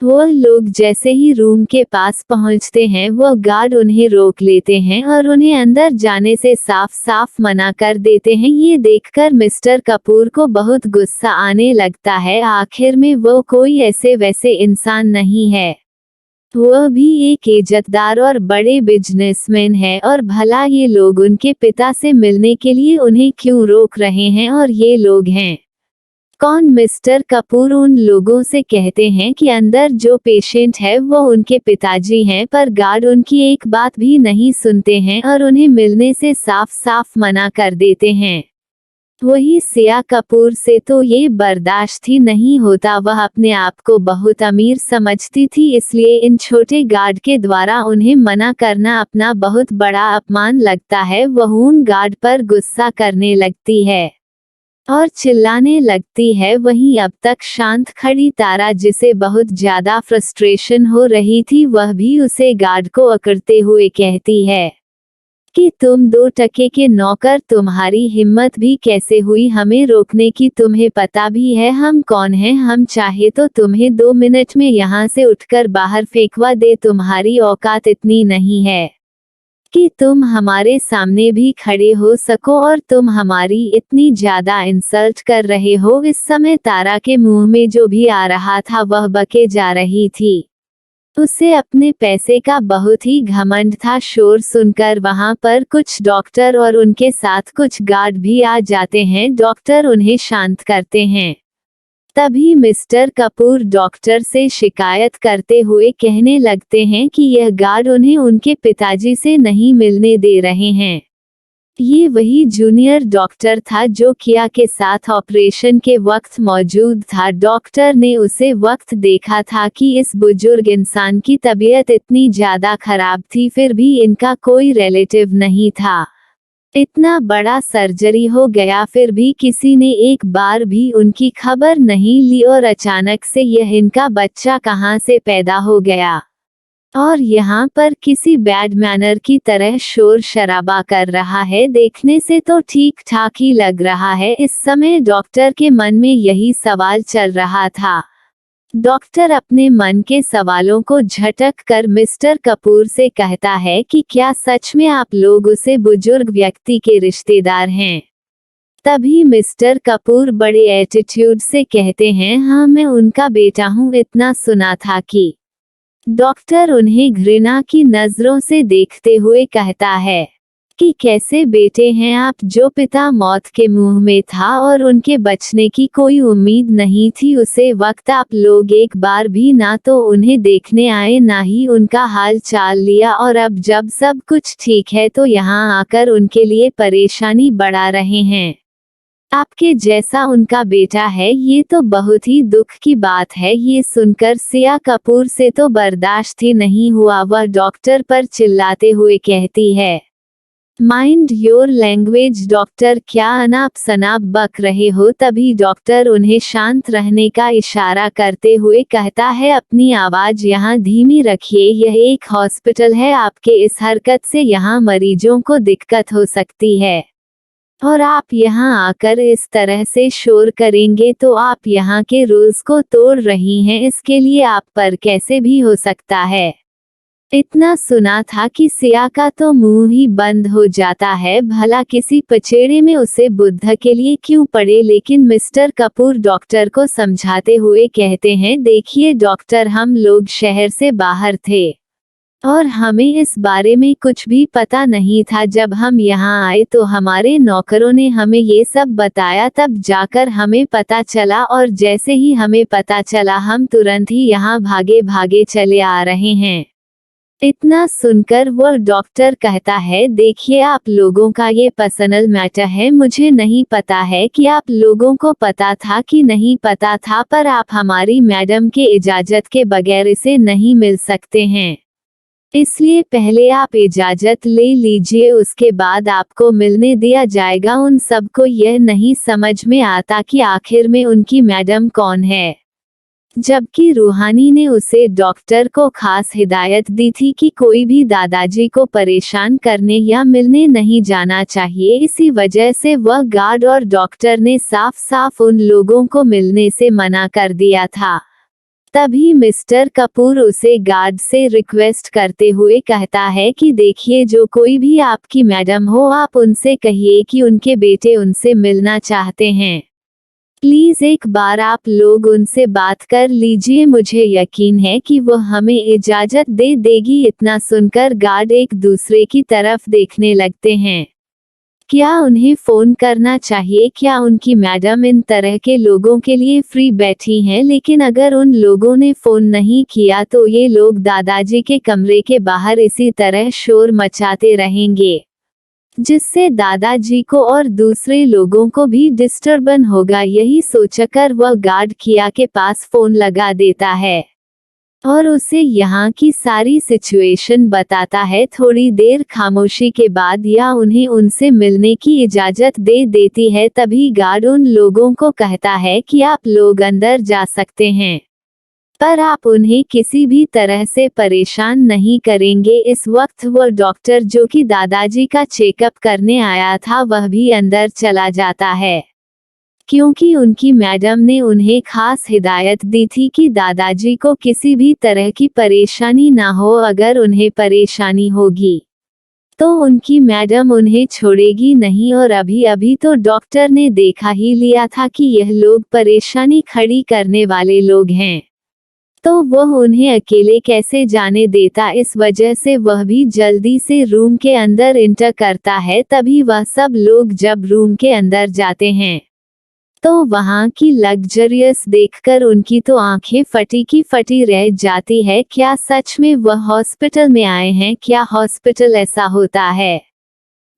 वह लोग जैसे ही रूम के पास पहुंचते हैं, वह गार्ड उन्हें रोक लेते हैं और उन्हें अंदर जाने से साफ साफ मना कर देते हैं। ये देखकर मिस्टर कपूर को बहुत गुस्सा आने लगता है। आखिर में वो कोई ऐसे वैसे इंसान नहीं है, वह भी एक इज्जतदार और बड़े बिजनेसमैन है। और भला ये लोग उनके पिता से मिलने के लिए उन्हें क्यों रोक रहे हैं? और ये लोग हैं कौन? मिस्टर कपूर उन लोगों से कहते हैं कि अंदर जो पेशेंट है वो उनके पिताजी हैं, पर गार्ड उनकी एक बात भी नहीं सुनते हैं और उन्हें मिलने से साफ साफ मना कर देते हैं। वही सिया कपूर से तो ये बर्दाश्त ही नहीं होता। वह अपने आप को बहुत अमीर समझती थी, इसलिए इन छोटे गार्ड के द्वारा उन्हें मना करना अपना बहुत बड़ा अपमान लगता है। वह उन गार्ड पर गुस्सा करने लगती है और चिल्लाने लगती है। वहीं अब तक शांत खड़ी तारा, जिसे बहुत ज्यादा फ्रस्ट्रेशन हो रही थी, वह भी उसे गार्ड को अकड़ते हुए कहती है कि तुम 2 टके के नौकर, तुम्हारी हिम्मत भी कैसे हुई हमें रोकने की? तुम्हें पता भी है हम कौन हैं? हम चाहे तो तुम्हें 2 मिनट में यहाँ से उठकर बाहर फेंकवा दे। तुम्हारी औकात इतनी नहीं है कि तुम हमारे सामने भी खड़े हो सको और तुम हमारी इतनी ज्यादा इंसल्ट कर रहे हो। इस समय तारा के मुंह में जो भी आ रहा था वह बके जा रही थी। उसे अपने पैसे का बहुत ही घमंड था। शोर सुनकर वहां पर कुछ डॉक्टर और उनके साथ कुछ गार्ड भी आ जाते हैं। डॉक्टर उन्हें शांत करते हैं। तभी मिस्टर कपूर डॉक्टर से शिकायत करते हुए कहने लगते हैं कि यह गार्ड उन्हें उनके पिताजी से नहीं मिलने दे रहे हैं। ये वही जूनियर डॉक्टर था जो किया के साथ ऑपरेशन के वक्त मौजूद था। डॉक्टर ने उसे वक्त देखा था कि इस बुजुर्ग इंसान की तबीयत इतनी ज्यादा खराब थी, फिर भी इनका कोई रिलेटिव नहीं था। इतना बड़ा सर्जरी हो गया, फिर भी किसी ने एक बार भी उनकी खबर नहीं ली और अचानक से यह इनका बच्चा कहां से पैदा हो गया और यहाँ पर किसी बैड मैनर की तरह शोर शराबा कर रहा है। देखने से तो ठीक ठाक ही लग रहा है। इस समय डॉक्टर के मन में यही सवाल चल रहा था। डॉक्टर अपने मन के सवालों को झटक कर मिस्टर कपूर से कहता है कि क्या सच में आप लोग उसे बुजुर्ग व्यक्ति के रिश्तेदार हैं? तभी मिस्टर कपूर बड़े एटीट्यूड से कहते हैं, हाँ मैं उनका बेटा हूँ। इतना सुना था कि डॉक्टर उन्हें घृणा की नजरों से देखते हुए कहता है कि कैसे बेटे हैं आप, जो पिता मौत के मुंह में था और उनके बचने की कोई उम्मीद नहीं थी। उसे वक्त आप लोग एक बार भी ना तो उन्हें देखने आए ना ही उनका हाल चाल लिया, और अब जब सब कुछ ठीक है तो यहाँ आकर उनके लिए परेशानी बढ़ा रहे हैं। आपके जैसा उनका बेटा है, ये तो बहुत ही दुख की बात है। ये सुनकर सिया कपूर से तो बर्दाश्त ही नहीं हुआ। वह डॉक्टर पर चिल्लाते हुए कहती है, माइंड योर लैंग्वेज डॉक्टर, क्या अनाप शनाप बक रहे हो? तभी डॉक्टर उन्हें शांत रहने का इशारा करते हुए कहता है, अपनी आवाज यहाँ धीमी रखिए, यह एक हॉस्पिटल है। आपके इस हरकत से यहाँ मरीजों को दिक्कत हो सकती है और आप यहाँ आकर इस तरह से शोर करेंगे तो आप यहाँ के रूल्स को तोड़ रही हैं। इसके लिए आप पर कैसे भी हो सकता है। इतना सुना था कि सिया का तो मुंह ही बंद हो जाता है। भला किसी पचेड़े में उसे बुद्ध के लिए क्यों पड़े? लेकिन मिस्टर कपूर डॉक्टर को समझाते हुए कहते हैं, देखिए डॉक्टर, हम लोग शहर से बाहर थे और हमें इस बारे में कुछ भी पता नहीं था। जब हम यहाँ आए तो हमारे नौकरों ने हमें ये सब बताया, तब जाकर हमें पता चला, और जैसे ही हमें पता चला हम तुरंत ही यहाँ भागे भागे चले आ रहे हैं। इतना सुनकर वह डॉक्टर कहता है, देखिए आप लोगों का ये पर्सनल मैटर है। मुझे नहीं पता है कि आप लोगों को पता था कि नहीं पता था, पर आप हमारी मैडम के इजाजत के बगैर इसे नहीं मिल सकते हैं। इसलिए पहले आप इजाजत ले लीजिए, उसके बाद आपको मिलने दिया जाएगा। उन सबको यह नहीं समझ में आता कि आखिर में उनकी मैडम कौन है, जबकि रूहानी ने उसे डॉक्टर को खास हिदायत दी थी कि कोई भी दादाजी को परेशान करने या मिलने नहीं जाना चाहिए। इसी वजह से वह गार्ड और डॉक्टर ने साफ साफ उन लोगों को मिलने से मना कर दिया था। तभी मिस्टर कपूर उसे गार्ड से रिक्वेस्ट करते हुए कहता है कि देखिए, जो कोई भी आपकी मैडम हो, आप उनसे कहिए कि उनके बेटे उनसे मिलना चाहते हैं। प्लीज एक बार आप लोग उनसे बात कर लीजिए, मुझे यकीन है कि वह हमें इजाजत दे देगी। इतना सुनकर गार्ड एक दूसरे की तरफ देखने लगते हैं क्या उन्हें फोन करना चाहिए? क्या उनकी मैडम इन तरह के लोगों के लिए फ्री बैठी हैं? लेकिन अगर उन लोगों ने फोन नहीं किया तो ये लोग दादाजी के कमरे के बाहर इसी तरह शोर मचाते रहेंगे, जिससे दादाजी को और दूसरे लोगों को भी डिस्टर्बन होगा। यही सोचकर वह गार्ड किया के पास फोन लगा देता है और उसे यहाँ की सारी सिचुएशन बताता है। थोड़ी देर खामोशी के बाद यह उन्हें उनसे मिलने की इजाजत दे देती है। तभी गार्ड उन लोगों को कहता है कि आप लोग अंदर जा सकते हैं, पर आप उन्हें किसी भी तरह से परेशान नहीं करेंगे। इस वक्त वह डॉक्टर जो कि दादाजी का चेकअप करने आया था वह भी अंदर चला जाता है, क्योंकि उनकी मैडम ने उन्हें खास हिदायत दी थी कि दादाजी को किसी भी तरह की परेशानी ना हो। अगर उन्हें परेशानी होगी तो उनकी मैडम उन्हें छोड़ेगी नहीं। और अभी अभी तो डॉक्टर ने देखा ही लिया था कि यह लोग परेशानी खड़ी करने वाले लोग हैं, तो वह उन्हें अकेले कैसे जाने देता। इस वजह से वह भी जल्दी से रूम के अंदर इंटर करता है। तभी वह सब लोग जब रूम के अंदर जाते हैं तो वहाँ की लग्जरियस देखकर उनकी तो आंखें फटी की फटी रह जाती है। क्या सच में वह हॉस्पिटल में आए हैं? क्या हॉस्पिटल ऐसा होता है?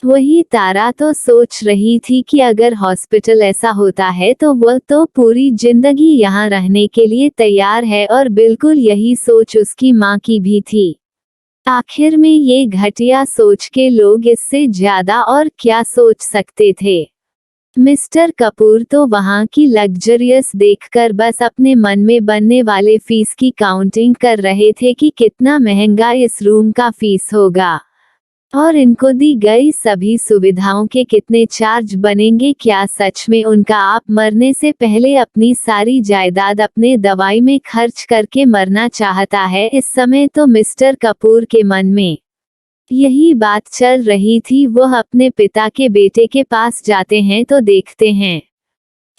वही तारा तो सोच रही थी कि अगर हॉस्पिटल ऐसा होता है तो वह तो पूरी जिंदगी यहाँ रहने के लिए तैयार है, और बिल्कुल यही सोच उसकी माँ की भी थी। आखिर में ये घटिया सोच के लोग इससे ज्यादा और क्या सोच सकते थे। मिस्टर कपूर तो वहाँ की लग्जरियस देखकर बस अपने मन में बनने वाले फीस की काउंटिंग कर रहे थे कि कितना महंगा इस रूम का फीस होगा और इनको दी गई सभी सुविधाओं के कितने चार्ज बनेंगे। क्या सच में उनका आप मरने से पहले अपनी सारी जायदाद अपने दवाई में खर्च करके मरना चाहता है? इस समय तो मिस्टर कपूर के मन में यही बात चल रही थी। वह अपने पिता के बेटे के पास जाते हैं तो देखते हैं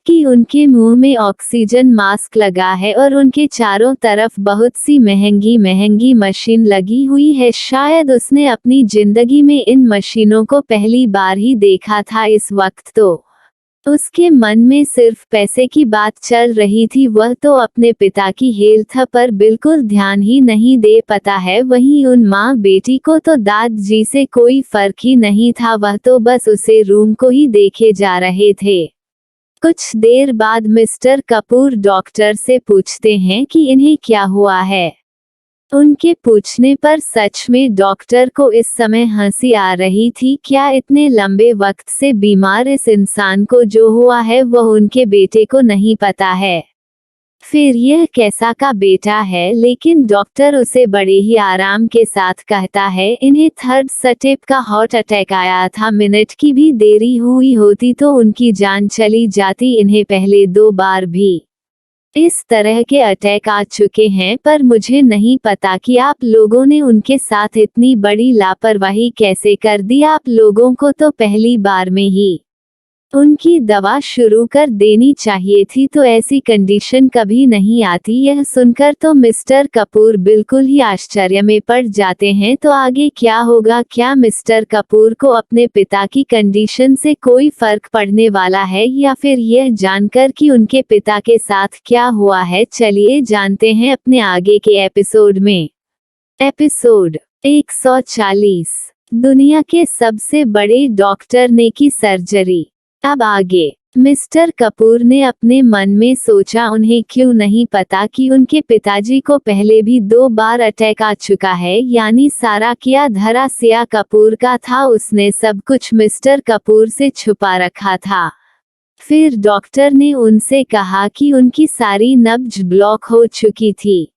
कि उनके मुंह में ऑक्सीजन मास्क लगा है और उनके चारों तरफ बहुत सी महंगी महंगी मशीन लगी हुई है। शायद उसने अपनी जिंदगी में इन मशीनों को पहली बार ही देखा था। इस वक्त तो उसके मन में सिर्फ पैसे की बात चल रही थी। वह तो अपने पिता की हेल्थ पर बिल्कुल ध्यान ही नहीं दे पाता है। वहीं उन माँ बेटी को तो दादाजी से कोई फर्क ही नहीं था, वह तो बस उसे रूम को ही देखे जा रहे थे। कुछ देर बाद मिस्टर कपूर डॉक्टर से पूछते हैं कि इन्हें क्या हुआ है। उनके पूछने पर सच में डॉक्टर को इस समय हंसी आ रही थी। क्या इतने लंबे वक्त से बीमार इस इंसान को जो हुआ है वह उनके बेटे को नहीं पता है? फिर यह कैसा का बेटा है? लेकिन डॉक्टर उसे बड़े ही आराम के साथ कहता है, इन्हें थर्ड स्टेप का हार्ट अटैक आया था। मिनट की भी देरी हुई होती तो उनकी जान चली जाती। इन्हें पहले 2 बार भी इस तरह के अटैक आ चुके हैं, पर मुझे नहीं पता कि आप लोगों ने उनके साथ इतनी बड़ी लापरवाही कैसे कर दी। आप लोगों को तो पहली बार में ही उनकी दवा शुरू कर देनी चाहिए थी, तो ऐसी कंडीशन कभी नहीं आती। यह सुनकर तो मिस्टर कपूर बिल्कुल ही आश्चर्य में पड़ जाते हैं। तो आगे क्या होगा? क्या मिस्टर कपूर को अपने पिता की कंडीशन से कोई फर्क पड़ने वाला है, या फिर यह जानकर कि उनके पिता के साथ क्या हुआ है? चलिए जानते हैं अपने आगे के एपिसोड में। एपिसोड 140, दुनिया के सबसे बड़े डॉक्टर ने की सर्जरी। अब आगे मिस्टर कपूर ने अपने मन में सोचा, उन्हें क्यों नहीं पता कि उनके पिताजी को पहले भी 2 बार अटैक आ चुका है। यानी सारा किया धरा सिया कपूर का था। उसने सब कुछ मिस्टर कपूर से छुपा रखा था। फिर डॉक्टर ने उनसे कहा कि उनकी सारी नब्ज ब्लॉक हो चुकी थी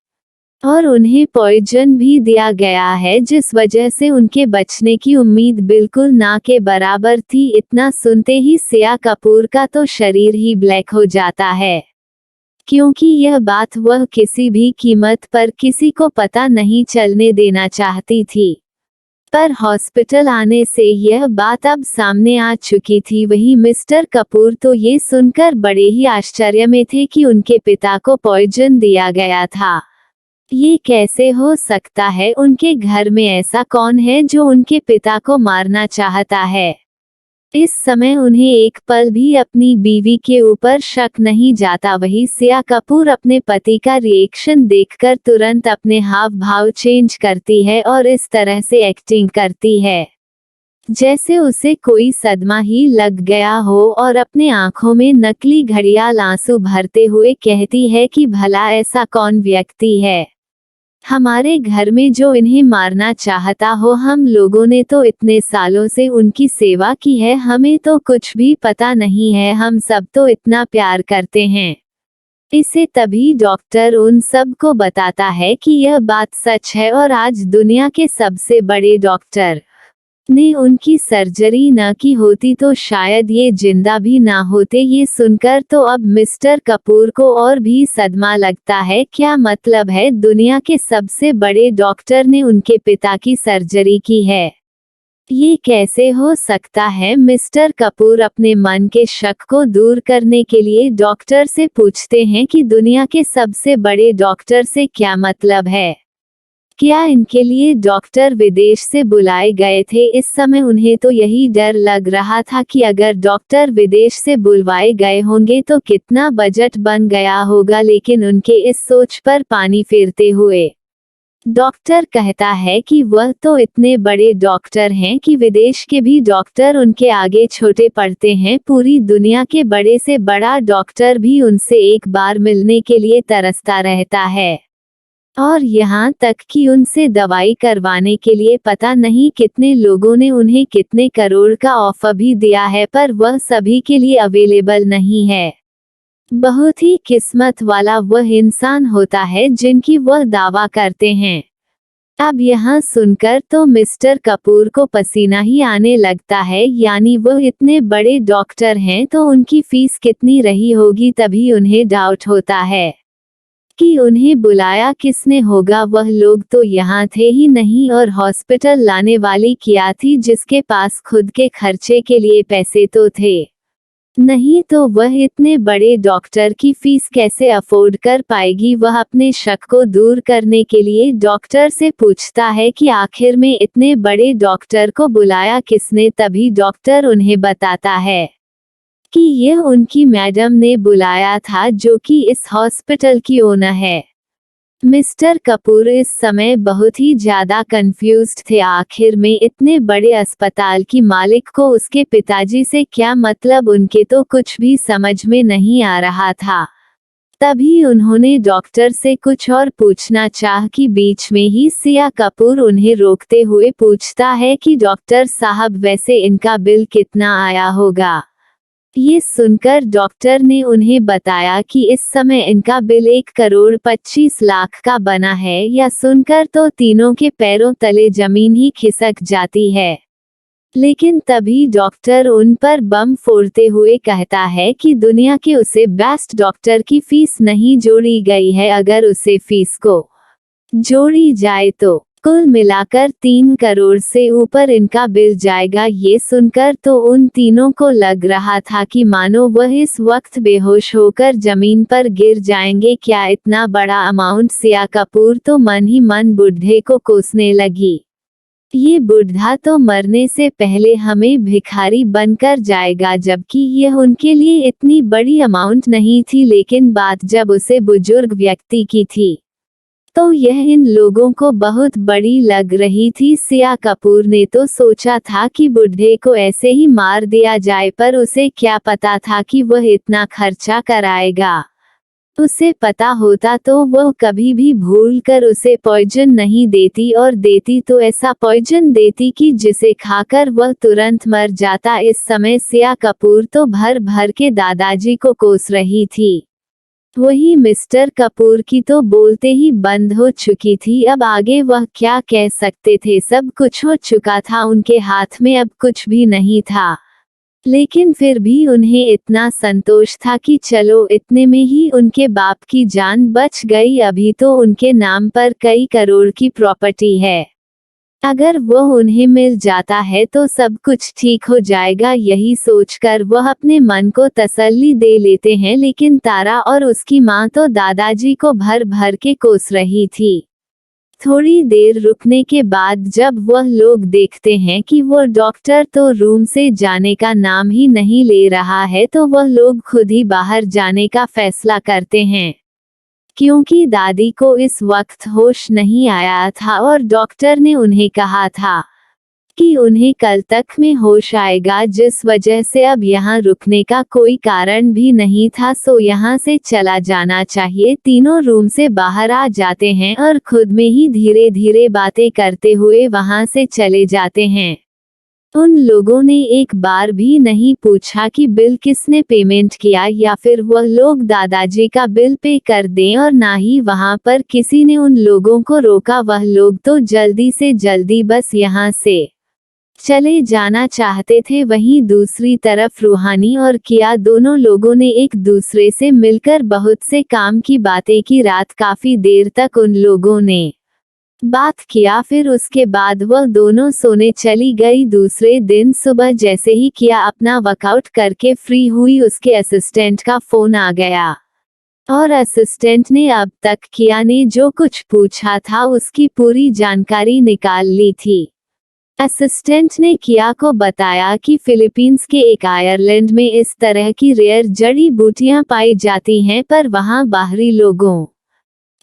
और उन्हें पॉइजन भी दिया गया है, जिस वजह से उनके बचने की उम्मीद बिल्कुल ना के बराबर थी। इतना सुनते ही सिया कपूर का तो शरीर ही ब्लैक हो जाता है, क्योंकि यह बात वह किसी भी कीमत पर किसी को पता नहीं चलने देना चाहती थी। पर हॉस्पिटल आने से यह बात अब सामने आ चुकी थी। वही मिस्टर कपूर तो ये सुनकर बड़े ही आश्चर्य में थे कि उनके पिता को पॉइजन दिया गया था। ये कैसे हो सकता है? उनके घर में ऐसा कौन है जो उनके पिता को मारना चाहता है? इस समय उन्हें एक पल भी अपनी बीवी के ऊपर शक नहीं जाता। वही सिया कपूर अपने पति का रिएक्शन देखकर तुरंत अपने हाव भाव चेंज करती है और इस तरह से एक्टिंग करती है जैसे उसे कोई सदमा ही लग गया हो, और अपने आंखों में नकली घड़ियाल आंसू भरते हुए कहती है कि भला ऐसा कौन व्यक्ति है हमारे घर में जो इन्हें मारना चाहता हो। हम लोगों ने तो इतने सालों से उनकी सेवा की है, हमें तो कुछ भी पता नहीं है, हम सब तो इतना प्यार करते हैं इसे। तभी डॉक्टर उन सब को बताता है कि यह बात सच है और आज दुनिया के सबसे बड़े डॉक्टर ने उनकी सर्जरी न की होती तो शायद ये जिंदा भी ना होते। ये सुनकर तो अब मिस्टर कपूर को और भी सदमा लगता है। क्या मतलब है, दुनिया के सबसे बड़े डॉक्टर ने उनके पिता की सर्जरी की है, ये कैसे हो सकता है। मिस्टर कपूर अपने मन के शक को दूर करने के लिए डॉक्टर से पूछते हैं कि दुनिया के सबसे बड़े डॉक्टर से क्या मतलब है, क्या इनके लिए डॉक्टर विदेश से बुलाए गए थे। इस समय उन्हें तो यही डर लग रहा था कि अगर डॉक्टर विदेश से बुलवाए गए होंगे तो कितना बजट बन गया होगा, लेकिन उनके इस सोच पर पानी फेरते हुए डॉक्टर कहता है कि वह तो इतने बड़े डॉक्टर हैं कि विदेश के भी डॉक्टर उनके आगे छोटे पड़ते हैं। पूरी दुनिया के बड़े से बड़ा डॉक्टर भी उनसे एक बार मिलने के लिए तरसता रहता है, और यहाँ तक कि उनसे दवाई करवाने के लिए पता नहीं कितने लोगों ने उन्हें कितने करोड़ का ऑफर भी दिया है, पर वह सभी के लिए अवेलेबल नहीं है। बहुत ही किस्मत वाला वह इंसान होता है जिनकी वह दावा करते हैं। अब यहाँ सुनकर तो मिस्टर कपूर को पसीना ही आने लगता है, यानी वह इतने बड़े डॉक्टर हैं तो उनकी फीस कितनी रही होगी। तभी उन्हें डाउट होता है कि उन्हें बुलाया किसने होगा, वह लोग तो यहाँ थे ही नहीं, और हॉस्पिटल लाने वाली क्या थी जिसके पास खुद के खर्चे के लिए पैसे तो थे नहीं, तो वह इतने बड़े डॉक्टर की फीस कैसे अफोर्ड कर पाएगी। वह अपने शक को दूर करने के लिए डॉक्टर से पूछता है कि आखिर में इतने बड़े डॉक्टर को बुलाया किसने। तभी डॉक्टर उन्हें बताता है कि यह उनकी मैडम ने बुलाया था, जो कि इस हॉस्पिटल की ओनर है। मिस्टर कपूर इस समय बहुत ही ज्यादा कंफ्यूज्ड थे। आखिर में इतने बड़े अस्पताल की मालिक को उसके पिताजी से क्या मतलब, उनके तो कुछ भी समझ में नहीं आ रहा था। तभी उन्होंने डॉक्टर से कुछ और पूछना चाह कि बीच में ही सिया कपूर उन्हें रोकते हुए पूछता है कि डॉक्टर साहब वैसे इनका बिल कितना आया होगा। ये सुनकर डॉक्टर ने उन्हें बताया कि इस समय इनका बिल 1,25,00,000 का बना है। यह सुनकर तो तीनों के पैरों तले जमीन ही खिसक जाती है, लेकिन तभी डॉक्टर उन पर बम फोड़ते हुए कहता है कि दुनिया के उसे बेस्ट डॉक्टर की फीस नहीं जोड़ी गई है। अगर उसे फीस को जोड़ी जाए तो कुल मिलाकर 3 करोड़ से ऊपर इनका बिल जाएगा। ये सुनकर तो उन तीनों को लग रहा था कि मानो वह इस वक्त बेहोश होकर जमीन पर गिर जाएंगे। क्या इतना बड़ा अमाउंट। सिया कपूर तो मन ही मन बुढ़े को कोसने लगी। ये बुढ़ा तो मरने से पहले हमें भिखारी बनकर जाएगा, जबकि यह उनके लिए इतनी बड़ी अमाउंट नहीं थी, लेकिन बात जब उसे बुजुर्ग व्यक्ति की थी तो यह इन लोगों को बहुत बड़ी लग रही थी। सिया कपूर ने तो सोचा था कि बुढ़े को ऐसे ही मार दिया जाए, पर उसे क्या पता था कि वह इतना खर्चा कराएगा। उसे पता होता तो वह कभी भी भूल कर उसे पॉइजन नहीं देती, और देती तो ऐसा पॉइजन देती कि जिसे खाकर वह तुरंत मर जाता। इस समय सिया कपूर तो भर भर के दादाजी को कोस रही थी। वही मिस्टर कपूर की तो बोलते ही बंद हो चुकी थी। अब आगे वह क्या कह सकते थे, सब कुछ हो चुका था उनके हाथ में, अब कुछ भी नहीं था। लेकिन फिर भी उन्हें इतना संतोष था कि चलो इतने में ही उनके बाप की जान बच गई। अभी तो उनके नाम पर कई करोड़ की प्रॉपर्टी है, अगर वह उन्हें मिल जाता है तो सब कुछ ठीक हो जाएगा। यही सोचकर वह अपने मन को तसल्ली दे लेते हैं, लेकिन तारा और उसकी माँ तो दादाजी को भर भर के कोस रही थी। थोड़ी देर रुकने के बाद जब वह लोग देखते हैं कि वो डॉक्टर तो रूम से जाने का नाम ही नहीं ले रहा है तो वह लोग खुद ही बाहर जाने का फैसला करते हैं। क्योंकि दादी को इस वक्त होश नहीं आया था और डॉक्टर ने उन्हें कहा था कि उन्हें कल तक में होश आएगा, जिस वजह से अब यहाँ रुकने का कोई कारण भी नहीं था, सो यहाँ से चला जाना चाहिए। तीनों रूम से बाहर आ जाते हैं और खुद में ही धीरे धीरे बातें करते हुए वहाँ से चले जाते हैं। उन लोगों ने एक बार भी नहीं पूछा कि बिल किसने पेमेंट किया या फिर वह लोग दादाजी का बिल पे कर दें, और ना ही वहाँ पर किसी ने उन लोगों को रोका। वह लोग तो जल्दी से जल्दी बस यहाँ से चले जाना चाहते थे। वहीं दूसरी तरफ रूहानी और किया दोनों लोगों ने एक दूसरे से मिलकर बहुत से काम की बातें की। रात काफी देर तक उन लोगों ने बात किया, फिर उसके बाद वह दोनों सोने चली गई। दूसरे दिन सुबह जैसे ही किया अपना वर्कआउट करके फ्री हुई, उसके असिस्टेंट का फोन आ गया और असिस्टेंट ने अब तक किया ने जो कुछ पूछा था उसकी पूरी जानकारी निकाल ली थी। असिस्टेंट ने किया को बताया कि फिलीपींस के एक आयरलैंड में इस तरह की रेयर जड़ी बूटियां पाई जाती हैं, पर वहां बाहरी लोगों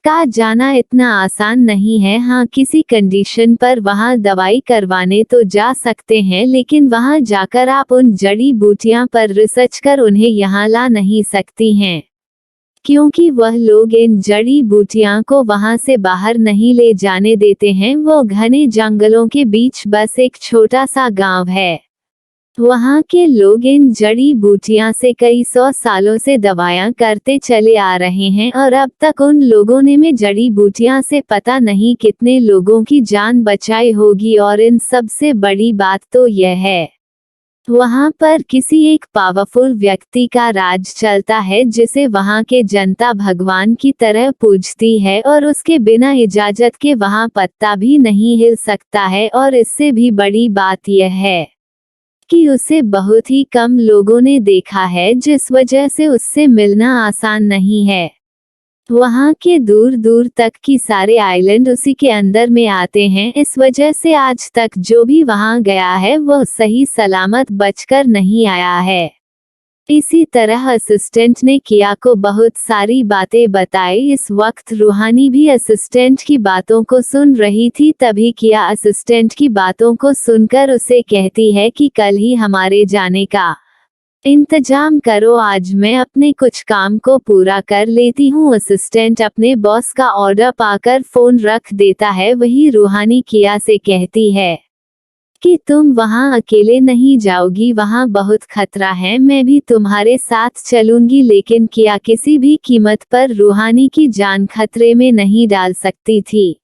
का जाना इतना आसान नहीं है। हाँ, किसी कंडीशन पर वहां दवाई करवाने तो जा सकते हैं, लेकिन वहां जाकर आप उन जड़ी बूटियां पर रिसर्च कर उन्हें यहाँ ला नहीं सकती हैं, क्योंकि वह लोग इन जड़ी बूटियां को वहां से बाहर नहीं ले जाने देते हैं। वो घने जंगलों के बीच बस एक छोटा सा गांव है। वहां के लोग इन जड़ी बूटियां से कई 100 सालों से दवाएं करते चले आ रहे हैं, और अब तक उन लोगों ने में जड़ी बूटियां से पता नहीं कितने लोगों की जान बचाई होगी। और इन सबसे बड़ी बात तो यह है, वहां पर किसी एक पावरफुल व्यक्ति का राज चलता है, जिसे वहां के जनता भगवान की तरह पूजती है, और उसके बिना इजाजत के वहां पत्ता भी नहीं हिल सकता है। और इससे भी बड़ी बात यह है कि उसे बहुत ही कम लोगों ने देखा है, जिस वजह से उससे मिलना आसान नहीं है। वहां के दूर दूर तक की सारे आइलैंड उसी के अंदर में आते हैं, इस वजह से आज तक जो भी वहां गया है वह सही सलामत बचकर नहीं आया है। इसी तरह असिस्टेंट ने किया को बहुत सारी बातें बताई। इस वक्त रूहानी भी असिस्टेंट की बातों को सुन रही थी। तभी किया असिस्टेंट की बातों को सुनकर उसे कहती है कि कल ही हमारे जाने का इंतजाम करो, आज मैं अपने कुछ काम को पूरा कर लेती हूँ। असिस्टेंट अपने बॉस का ऑर्डर पाकर फोन रख देता है। वही रूहानी किया से कहती है कि तुम वहां अकेले नहीं जाओगी, वहां बहुत खतरा है, मैं भी तुम्हारे साथ चलूंगी। लेकिन किया किसी भी कीमत पर रूहानी की जान खतरे में नहीं डाल सकती थी।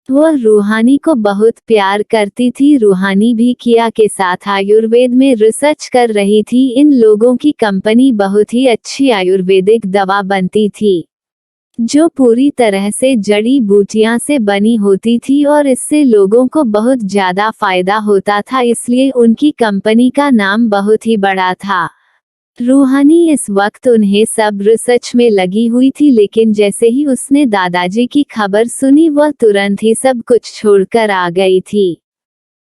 वह रूहानी को बहुत प्यार करती थी। रूहानी भी किया के साथ आयुर्वेद में रिसर्च कर रही थी। इन लोगों की कंपनी बहुत ही अच्छी आयुर्वेदिक दवा बनती थी, जो पूरी तरह से जड़ी बूटियां से बनी होती थी, और इससे लोगों को बहुत ज्यादा फायदा होता था, इसलिए उनकी कंपनी का नाम बहुत ही बड़ा था। रूहानी इस वक्त उन्हें सब रिसर्च में लगी हुई थी, लेकिन जैसे ही उसने दादाजी की खबर सुनी वह तुरंत ही सब कुछ छोड़कर आ गई थी।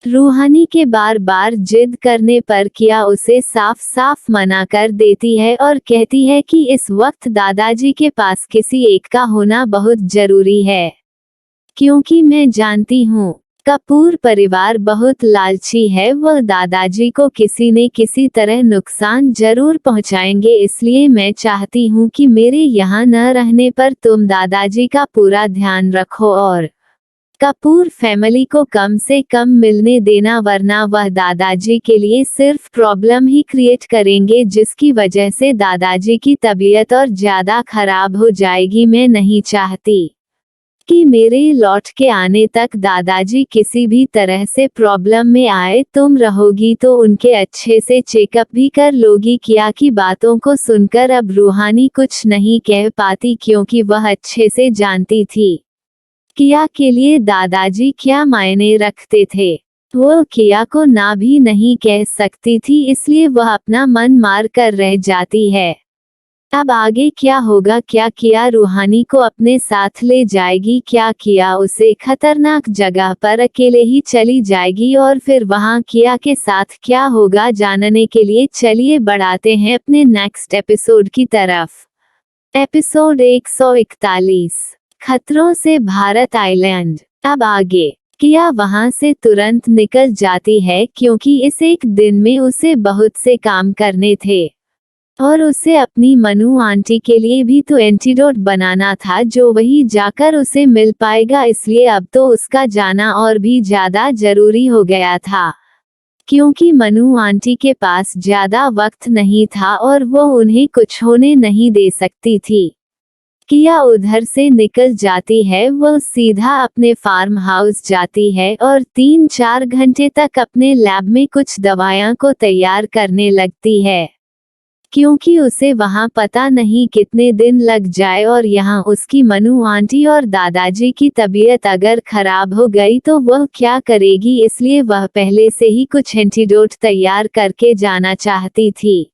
रूहानी के बार बार जिद करने पर किया उसे साफ साफ मना कर देती है और कहती है कि इस वक्त दादाजी के पास किसी एक का होना बहुत जरूरी है, क्योंकि मैं जानती हूँ कपूर परिवार बहुत लालची है। वह दादाजी को किसी न किसी तरह नुकसान जरूर पहुँचाएंगे, इसलिए मैं चाहती हूँ कि मेरे यहाँ न रहने पर तुम दादाजी का पूरा ध्यान रखो और कपूर फैमिली को कम से कम मिलने देना, वरना वह दादाजी के लिए सिर्फ प्रॉब्लम ही क्रिएट करेंगे, जिसकी वजह से दादाजी की तबीयत और ज्यादा खराब हो जाएगी। मैं नहीं चाहती कि मेरे लौट के आने तक दादाजी किसी भी तरह से प्रॉब्लम में आए। तुम रहोगी तो उनके अच्छे से चेकअप भी कर लोगी। किया की बातों को सुनकर अब रूहानी कुछ नहीं कह पाती, क्योंकि वह अच्छे से जानती थी किया के लिए दादाजी क्या मायने रखते थे। वो किया को ना भी नहीं कह सकती थी, इसलिए वह अपना मन मार कर रह जाती है। अब आगे क्या होगा? क्या किया रूहानी को अपने साथ ले जाएगी? क्या किया उसे खतरनाक जगह पर अकेले ही चली जाएगी? और फिर वहां किया के साथ क्या होगा, जानने के लिए चलिए बढ़ाते हैं अपने नेक्स्ट एपिसोड की तरफ। एपिसोड 141, खतरों से भारत आइलैंड। अब आगे किया वहां से तुरंत निकल जाती है क्योंकि इस एक दिन में उसे बहुत से काम करने थे और उसे अपनी मनु आंटी के लिए भी तो एंटीडोट बनाना था जो वही जाकर उसे मिल पाएगा, इसलिए अब तो उसका जाना और भी ज्यादा जरूरी हो गया था क्योंकि मनु आंटी के पास ज्यादा वक्त नहीं था और वो उन्हें कुछ होने नहीं दे सकती थी। किया उधर से निकल जाती है, वो सीधा अपने फार्म हाउस जाती है और 3-4 घंटे तक अपने लैब में कुछ दवाइयां को तैयार करने लगती है क्योंकि उसे वहां पता नहीं कितने दिन लग जाए और यहाँ उसकी मनु आंटी और दादाजी की तबीयत अगर खराब हो गई तो वह क्या करेगी, इसलिए वह पहले से ही कुछ एंटीडोट तैयार करके जाना चाहती थी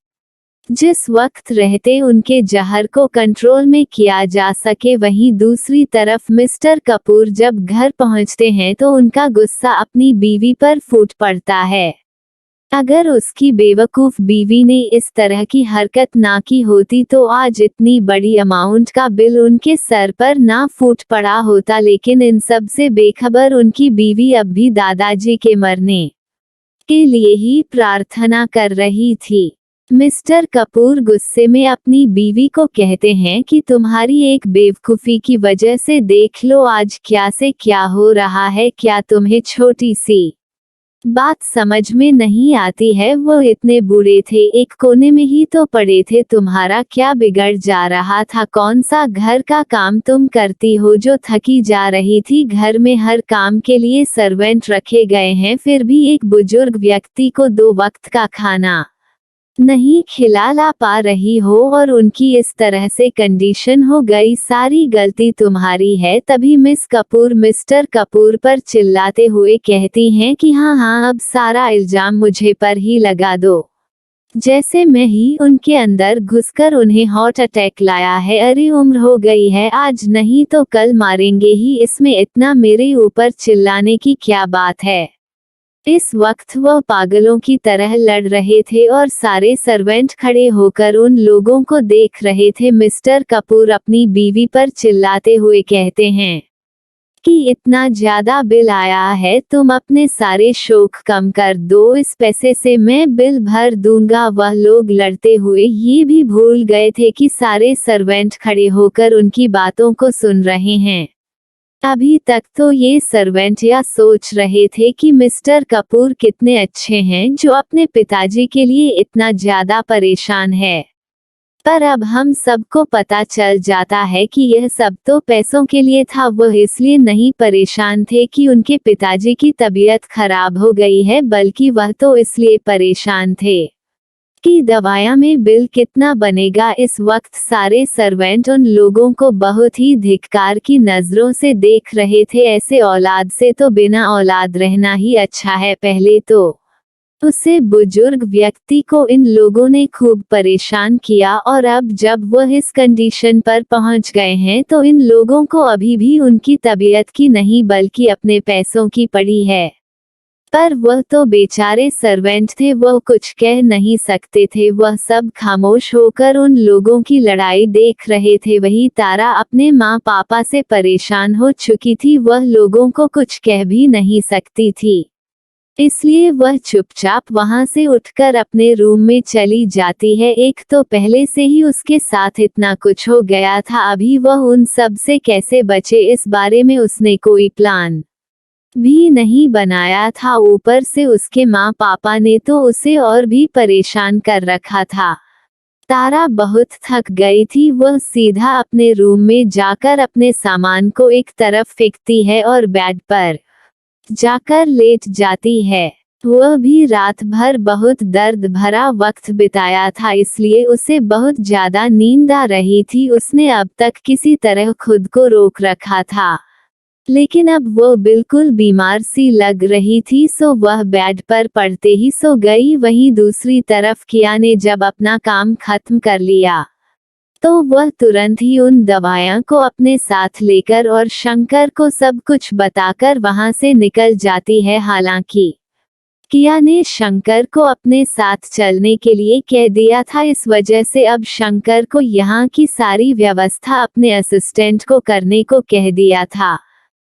जिस वक्त रहते उनके जहर को कंट्रोल में किया जा सके। वहीं दूसरी तरफ मिस्टर कपूर जब घर पहुंचते हैं तो उनका गुस्सा अपनी बीवी पर फूट पड़ता है। अगर उसकी बेवकूफ बीवी ने इस तरह की हरकत ना की होती तो आज इतनी बड़ी अमाउंट का बिल उनके सर पर ना फूट पड़ा होता, लेकिन इन सब से बेखबर उनकी बीवी अब भी दादाजी के मरने के लिए ही प्रार्थना कर रही थी। मिस्टर कपूर गुस्से में अपनी बीवी को कहते हैं कि तुम्हारी एक बेवकूफी की वजह से देख लो आज क्या से क्या हो रहा है, क्या तुम्हें छोटी सी बात समझ में नहीं आती है? वो इतने बूढ़े थे, एक कोने में ही तो पड़े थे, तुम्हारा क्या बिगड़ जा रहा था? कौन सा घर का काम तुम करती हो जो थकी जा रही थी? घर में हर काम के लिए सर्वेंट रखे गए हैं, फिर भी एक बुजुर्ग व्यक्ति को 2 वक्त का खाना नहीं खिला पा रही हो और उनकी इस तरह से कंडीशन हो गई, सारी गलती तुम्हारी है। तभी मिस कपूर मिस्टर कपूर पर चिल्लाते हुए कहती हैं कि हाँ अब सारा इल्जाम मुझे पर ही लगा दो, जैसे मैं ही उनके अंदर घुसकर उन्हें हार्ट अटैक लाया है। अरे उम्र हो गई है, आज नहीं तो कल मारेंगे ही, इसमें इतना मेरे ऊपर चिल्लाने की क्या बात है? इस वक्त वह पागलों की तरह लड़ रहे थे और सारे सर्वेंट खड़े होकर उन लोगों को देख रहे थे। मिस्टर कपूर अपनी बीवी पर चिल्लाते हुए कहते हैं कि इतना ज्यादा बिल आया है, तुम अपने सारे शौक कम कर दो, इस पैसे से मैं बिल भर दूंगा। वह लोग लड़ते हुए ये भी भूल गए थे कि सारे सर्वेंट खड़े होकर उनकी बातों को सुन रहे हैं। अभी तक तो ये सर्वेंट यह सोच रहे थे कि मिस्टर कपूर कितने अच्छे हैं जो अपने पिताजी के लिए इतना ज्यादा परेशान है, पर अब हम सबको पता चल जाता है कि यह सब तो पैसों के लिए था। वह इसलिए नहीं परेशान थे कि उनके पिताजी की तबीयत खराब हो गई है, बल्कि वह तो इसलिए परेशान थे कि दवाइयां में बिल कितना बनेगा। इस वक्त सारे सर्वेंट उन लोगों को बहुत ही धिक्कार की नजरों से देख रहे थे। ऐसे औलाद से तो बिना औलाद रहना ही अच्छा है। पहले तो उसे बुजुर्ग व्यक्ति को इन लोगों ने खूब परेशान किया और अब जब वह इस कंडीशन पर पहुंच गए हैं तो इन लोगों को अभी भी उनकी तबीयत की नहीं बल्कि अपने पैसों की पड़ी है। पर वह तो बेचारे सर्वेंट थे, वह कुछ कह नहीं सकते थे, वह सब खामोश होकर उन लोगों की लड़ाई देख रहे थे। वही तारा अपने माँ पापा से परेशान हो चुकी थी, वह लोगों को कुछ कह भी नहीं सकती थी, इसलिए वह चुपचाप वहां से उठकर अपने रूम में चली जाती है। एक तो पहले से ही उसके साथ इतना कुछ हो गया था, अभी वह उन सब से कैसे बचे इस बारे में उसने कोई प्लान भी नहीं बनाया था। ऊपर से उसके माँ पापा ने तो उसे और भी परेशान कर रखा था। तारा बहुत थक गई थी, वह सीधा अपने रूम में जाकर अपने सामान को एक तरफ फेंकती है और बेड पर जाकर लेट जाती है। वह भी रात भर बहुत दर्द भरा वक्त बिताया था, इसलिए उसे बहुत ज्यादा नींद आ रही थी। उसने अब तक किसी तरह खुद को रोक रखा था, लेकिन अब वो बिल्कुल बीमार सी लग रही थी, सो वह बेड पर पड़ते ही सो गई। वहीं दूसरी तरफ किया ने जब अपना काम खत्म कर लिया तो वह तुरंत ही उन दवाइयों को अपने साथ लेकर और शंकर को सब कुछ बताकर वहां से निकल जाती है। हालांकि किया ने शंकर को अपने साथ चलने के लिए कह दिया था, इस वजह से अब शंकर को यहाँ की सारी व्यवस्था अपने असिस्टेंट को करने को कह दिया था।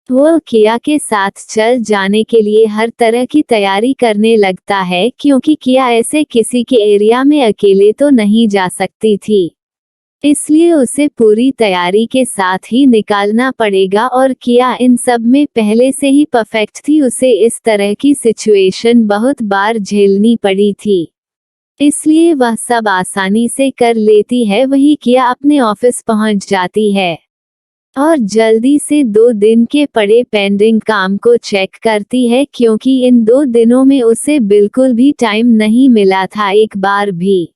वो किया के साथ चल जाने के लिए हर तरह की तैयारी करने लगता है, क्योंकि किया ऐसे किसी के एरिया में अकेले तो नहीं जा सकती थी, इसलिए उसे पूरी तैयारी के साथ ही निकालना पड़ेगा। और किया इन सब में पहले से ही परफेक्ट थी, उसे इस तरह की सिचुएशन बहुत बार झेलनी पड़ी थी, इसलिए वह सब आसानी से कर लेती है। वही किया अपने ऑफिस पहुंच जाती है और जल्दी से 2 दिन के पड़े पेंडिंग काम को चेक करती है, क्योंकि इन 2 दिनों में उसे बिल्कुल भी टाइम नहीं मिला था एक बार भी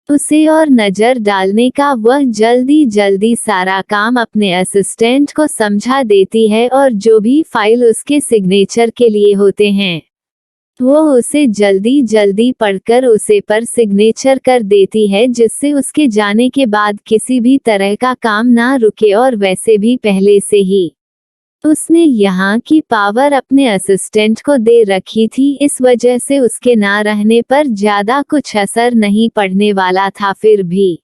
उसे और नजर डालने का। वह जल्दी जल्दी सारा काम अपने असिस्टेंट को समझा देती है और जो भी फाइल उसके सिग्नेचर के लिए होते हैं वो उसे जल्दी जल्दी पढ़कर उसे पर सिग्नेचर कर देती है, जिससे उसके जाने के बाद किसी भी तरह का काम ना रुके। और वैसे भी पहले से ही उसने यहाँ की पावर अपने असिस्टेंट को दे रखी थी, इस वजह से उसके ना रहने पर ज्यादा कुछ असर नहीं पड़ने वाला था। फिर भी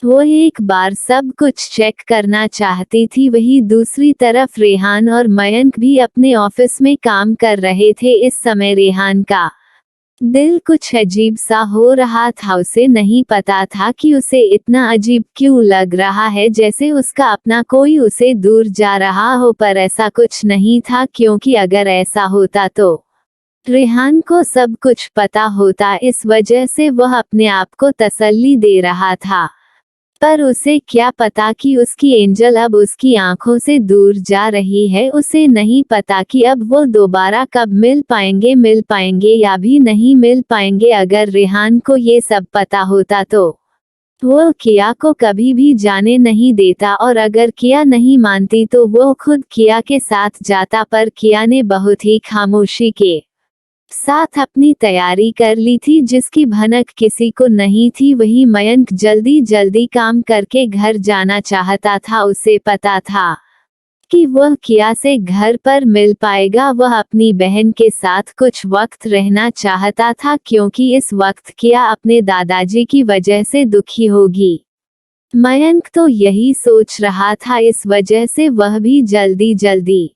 वो एक बार सब कुछ चेक करना चाहती थी। वही दूसरी तरफ रेहान और मयंक भी अपने ऑफिस में काम कर रहे थे। इस समय रेहान का दिल कुछ अजीब सा हो रहा था, उसे नहीं पता था कि उसे इतना अजीब क्यों लग रहा है, जैसे उसका अपना कोई उसे दूर जा रहा हो। पर ऐसा कुछ नहीं था, क्योंकि अगर ऐसा होता तो रेहान को सब कुछ पता होता, इस वजह से वह अपने आप को तसल्ली दे रहा था। पर उसे क्या पता कि उसकी एंजल अब उसकी आंखों से दूर जा रही है। उसे नहीं पता कि अब वो दोबारा कब मिल पाएंगे या भी नहीं मिल पाएंगे। अगर रेहान को ये सब पता होता तो वो किया को कभी भी जाने नहीं देता, और अगर किया नहीं मानती तो वो खुद किया के साथ जाता। पर किया ने बहुत ही खामोशी के साथ अपनी तैयारी कर ली थी, जिसकी भनक किसी को नहीं थी। वही मयंक जल्दी जल्दी काम करके घर जाना चाहता था। उसे पता था कि वह किया से घर पर मिल पाएगा। वह अपनी बहन के साथ कुछ वक्त रहना चाहता था, क्योंकि इस वक्त किया अपने दादाजी की वजह से दुखी होगी। मयंक तो यही सोच रहा था, इस वजह से वह भी जल्दी जल्दी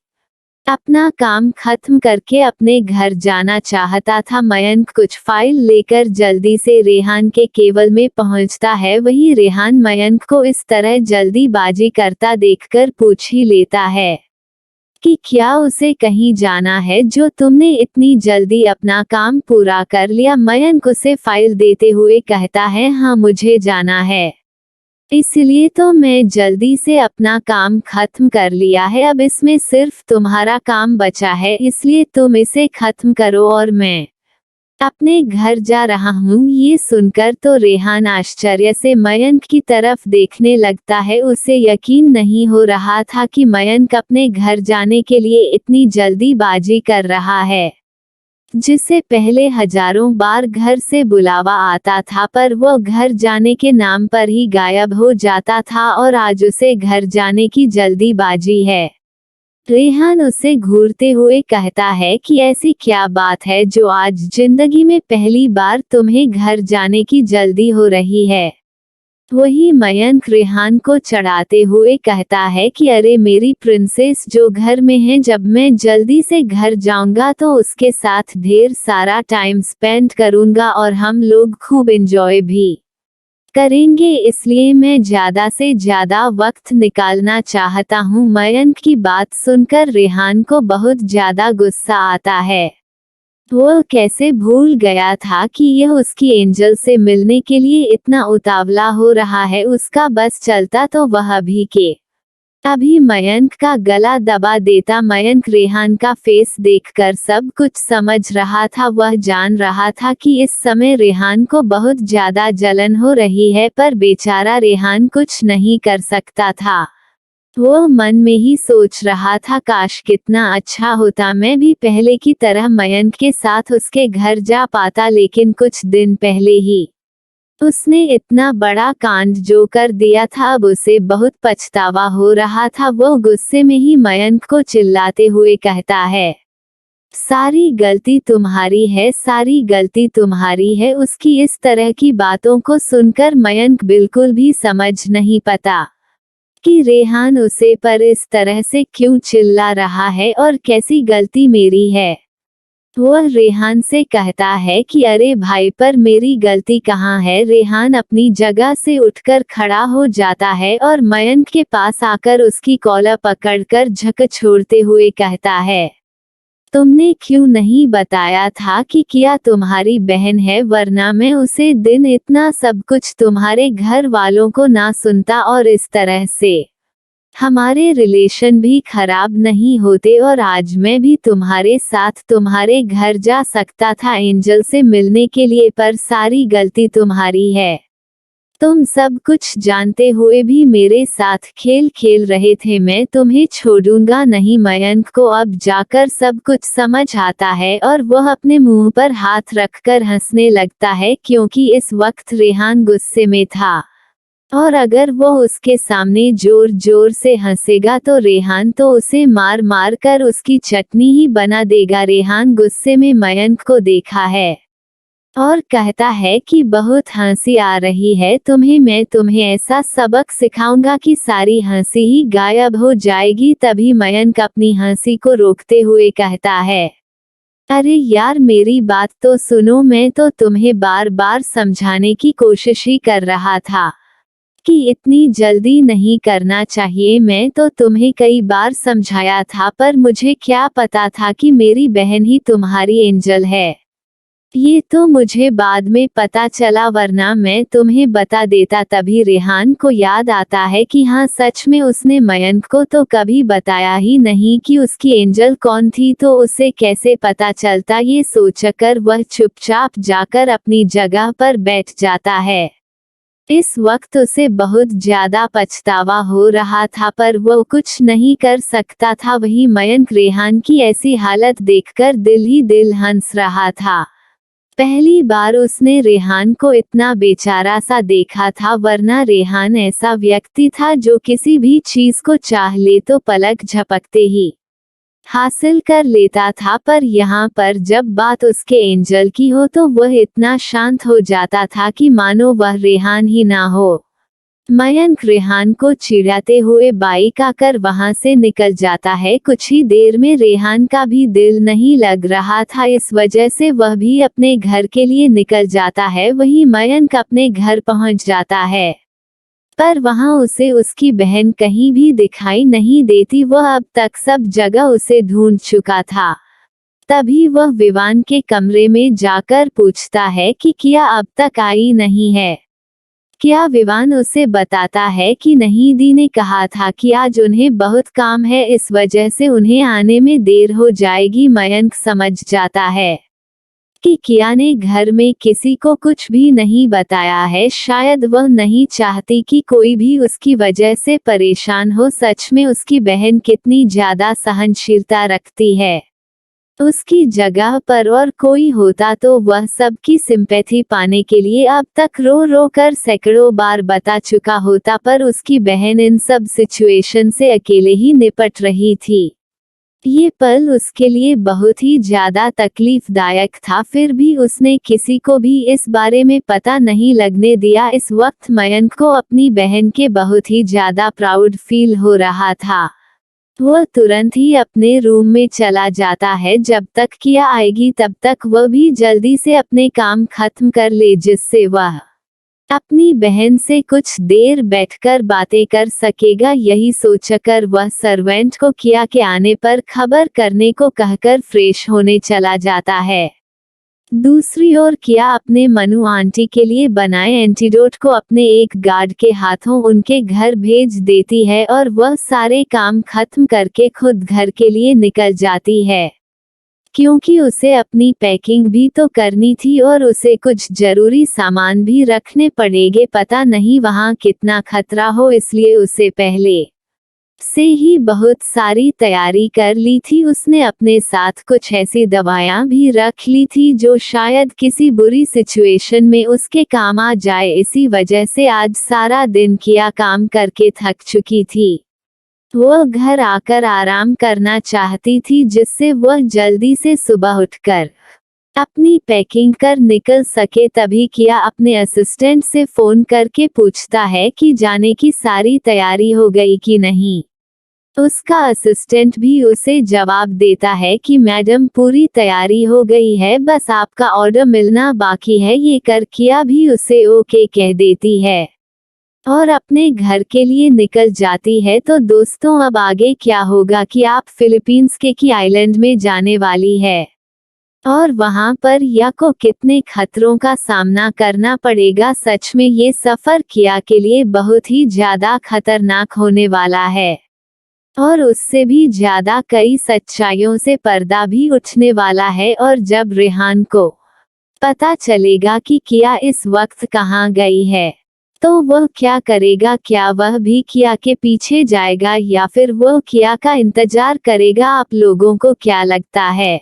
अपना काम खत्म करके अपने घर जाना चाहता था। मयंक कुछ फाइल लेकर जल्दी से रेहान के केबिन में पहुंचता है। वही रेहान मयंक को इस तरह जल्दीबाजी करता देखकर पूछ ही लेता है कि क्या उसे कहीं जाना है जो तुमने इतनी जल्दी अपना काम पूरा कर लिया। मयंक उसे फाइल देते हुए कहता है, हाँ मुझे जाना है, इसलिए तो मैं जल्दी से अपना काम खत्म कर लिया है। अब इसमें सिर्फ तुम्हारा काम बचा है, इसलिए तुम इसे खत्म करो और मैं अपने घर जा रहा हूँ। ये सुनकर तो रेहान आश्चर्य से मयंक की तरफ देखने लगता है। उसे यकीन नहीं हो रहा था कि मयंक अपने घर जाने के लिए इतनी जल्दीबाजी कर रहा है, जिसे पहले हजारों बार घर से बुलावा आता था, पर वो घर जाने के नाम पर ही गायब हो जाता था। और आज उसे घर जाने की जल्दीबाजी है। रेहान उसे घूरते हुए कहता है कि ऐसी क्या बात है जो आज जिंदगी में पहली बार तुम्हें घर जाने की जल्दी हो रही है। वही मयंक रेहान को चढ़ाते हुए कहता है कि अरे मेरी प्रिंसेस जो घर में है, जब मैं जल्दी से घर जाऊंगा तो उसके साथ ढेर सारा टाइम स्पेंड करूंगा और हम लोग खूब एंजॉय भी करेंगे, इसलिए मैं ज्यादा से ज्यादा वक्त निकालना चाहता हूँ। मयंक की बात सुनकर रेहान को बहुत ज्यादा गुस्सा आता है। वो कैसे भूल गया था कि यह उसकी एंजल से मिलने के लिए इतना उतावला हो रहा है। उसका बस चलता तो वह अभी मयंक का गला दबा देता। मयंक रेहान का फेस देखकर सब कुछ समझ रहा था। वह जान रहा था कि इस समय रेहान को बहुत ज्यादा जलन हो रही है, पर बेचारा रेहान कुछ नहीं कर सकता था। वो मन में ही सोच रहा था, काश कितना अच्छा होता मैं भी पहले की तरह मयंक के साथ उसके घर जा पाता। लेकिन कुछ दिन पहले ही उसने इतना बड़ा कांड जो कर दिया था, अब उसे बहुत पछतावा हो रहा था। वो गुस्से में ही मयंक को चिल्लाते हुए कहता है, सारी गलती तुम्हारी है, सारी गलती तुम्हारी है। उसकी इस तरह की बातों को सुनकर मयंक बिल्कुल भी समझ नहीं पाता कि रेहान उसे पर इस तरह से क्यों चिल्ला रहा है और कैसी गलती मेरी है। वह रेहान से कहता है कि अरे भाई, पर मेरी गलती कहाँ है। रेहान अपनी जगह से उठकर खड़ा हो जाता है और मयंक के पास आकर उसकी कॉलर पकड़कर झकझोरते हुए कहता है, तुमने क्यों नहीं बताया था कि किया तुम्हारी बहन है, वरना मैं उसे दिन इतना सब कुछ तुम्हारे घर वालों को ना सुनता और इस तरह से हमारे रिलेशन भी खराब नहीं होते और आज मैं भी तुम्हारे साथ तुम्हारे घर जा सकता था एंजल से मिलने के लिए, पर सारी गलती तुम्हारी है। तुम सब कुछ जानते हुए भी मेरे साथ खेल खेल रहे थे। मैं तुम्हें छोड़ूंगा नहीं। मयंक को अब जाकर सब कुछ समझ आता है और वह अपने मुंह पर हाथ रखकर हंसने लगता है, क्योंकि इस वक्त रेहान गुस्से में था और अगर वो उसके सामने जोर जोर से हंसेगा तो रेहान तो उसे मार मार कर उसकी चटनी ही बना देगा। रेहान गुस्से में मयंक को देखा है और कहता है कि बहुत हंसी आ रही है तुम्हें, मैं तुम्हें ऐसा सबक सिखाऊंगा कि सारी हंसी ही गायब हो जाएगी। तभी मयंक अपनी हंसी को रोकते हुए कहता है, अरे यार मेरी बात तो सुनो, मैं तो तुम्हें बार बार समझाने की कोशिश ही कर रहा था कि इतनी जल्दी नहीं करना चाहिए। मैं तो तुम्हें कई बार समझाया था, पर मुझे क्या पता था कि मेरी बहन ही तुम्हारी एंजल है। ये तो मुझे बाद में पता चला, वरना मैं तुम्हें बता देता। तभी रेहान को याद आता है कि हाँ, सच में उसने मयंक को तो कभी बताया ही नहीं कि उसकी एंजल कौन थी, तो उसे कैसे पता चलता। ये सोचकर वह चुपचाप जाकर अपनी जगह पर बैठ जाता है। इस वक्त उसे बहुत ज्यादा पछतावा हो रहा था, पर वो कुछ नहीं कर सकता था। वही मयंक रेहान की ऐसी हालत देखकर दिल ही दिल हंस रहा था। पहली बार उसने रेहान को इतना बेचारा सा देखा था, वरना रेहान ऐसा व्यक्ति था जो किसी भी चीज को चाह ले तो पलक झपकते ही हासिल कर लेता था। पर यहाँ पर जब बात उसके एंजल की हो तो वह इतना शांत हो जाता था कि मानो वह रेहान ही ना हो। मयंक रेहान को चिढ़ाते हुए बाइक आकर वहां से निकल जाता है। कुछ ही देर में रेहान का भी दिल नहीं लग रहा था, इस वजह से वह भी अपने घर के लिए निकल जाता है। वहीं मयंक अपने घर पहुंच जाता है, पर वहां उसे उसकी बहन कहीं भी दिखाई नहीं देती। वह अब तक सब जगह उसे ढूंढ चुका था। तभी वह विवान के कमरे में जाकर पूछता है कि किया अब तक आई नहीं है। क्या विवान उसे बताता है कि नहीं, दी ने कहा था कि आज उन्हें बहुत काम है, इस वजह से उन्हें आने में देर हो जाएगी। मयंक समझ जाता है कि किया ने घर में किसी को कुछ भी नहीं बताया है। शायद वह नहीं चाहती कि कोई भी उसकी वजह से परेशान हो। सच में उसकी बहन कितनी ज्यादा सहनशीलता रखती है। उसकी जगह पर और कोई होता तो वह सबकी सिंपैथी पाने के लिए अब तक रो रो कर सैकड़ों बार बता चुका होता, पर उसकी बहन इन सब सिचुएशन से अकेले ही निपट रही थी। ये पल उसके लिए बहुत ही ज्यादा तकलीफदायक था, फिर भी उसने किसी को भी इस बारे में पता नहीं लगने दिया। इस वक्त मयंक को अपनी बहन के बहुत ही ज्यादा प्राउड फील हो रहा था। वह तुरंत ही अपने रूम में चला जाता है। जब तक किया आएगी तब तक वह भी जल्दी से अपने काम खत्म कर ले, जिससे वह अपनी बहन से कुछ देर बैठकर बातें कर सकेगा। यही सोचकर वह सर्वेंट को किया के आने पर खबर करने को कहकर फ्रेश होने चला जाता है। दूसरी ओर किया अपने मनु आंटी के लिए बनाए एंटीडोट को अपने एक गार्ड के हाथों उनके घर भेज देती है और वह सारे काम खत्म करके खुद घर के लिए निकल जाती है, क्योंकि उसे अपनी पैकिंग भी तो करनी थी और उसे कुछ जरूरी सामान भी रखने पड़ेंगे। पता नहीं वहां कितना खतरा हो, इसलिए उसे पहले से ही बहुत सारी तैयारी कर ली थी। उसने अपने साथ कुछ ऐसी दवाइयाँ भी रख ली थी जो शायद किसी बुरी सिचुएशन में उसके काम आ जाए। इसी वजह से आज सारा दिन किया काम करके थक चुकी थी। वह घर आकर आराम करना चाहती थी जिससे वह जल्दी से सुबह उठकर अपनी पैकिंग कर निकल सके। तभी किया अपने असिस्टेंट से फोन करके पूछता है कि जाने की सारी तैयारी हो गई कि नहीं। उसका असिस्टेंट भी उसे जवाब देता है कि मैडम पूरी तैयारी हो गई है, बस आपका ऑर्डर मिलना बाकी है। ये कर किया भी उसे ओके कह देती है और अपने घर के लिए निकल जाती है। तो दोस्तों अब आगे क्या होगा कि आप फिलीपींस के की आइलैंड में जाने वाली है और वहां पर या को कितने खतरों का सामना करना पड़ेगा। सच में ये सफर किया के लिए बहुत ही ज्यादा खतरनाक होने वाला है और उससे भी ज्यादा कई सच्चाइयों से पर्दा भी उठने वाला है। और जब रेहान को पता चलेगा कि किया इस वक्त कहाँ गई है तो वह क्या करेगा? क्या वह भी किया के पीछे जाएगा या फिर वह किया का इंतजार करेगा? आप लोगों को क्या लगता है?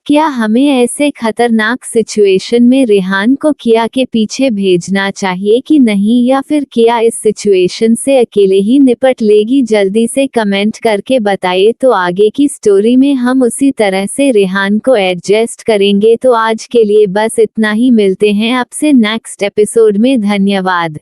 क्या हमें ऐसे खतरनाक सिचुएशन में रेहान को किया के पीछे भेजना चाहिए कि नहीं, या फिर किया इस सिचुएशन से अकेले ही निपट लेगी? जल्दी से कमेंट करके बताइए। तो आगे की स्टोरी में हम उसी तरह से रेहान को एडजस्ट करेंगे। तो आज के लिए बस इतना ही, मिलते हैं आपसे नेक्स्ट एपिसोड में। धन्यवाद।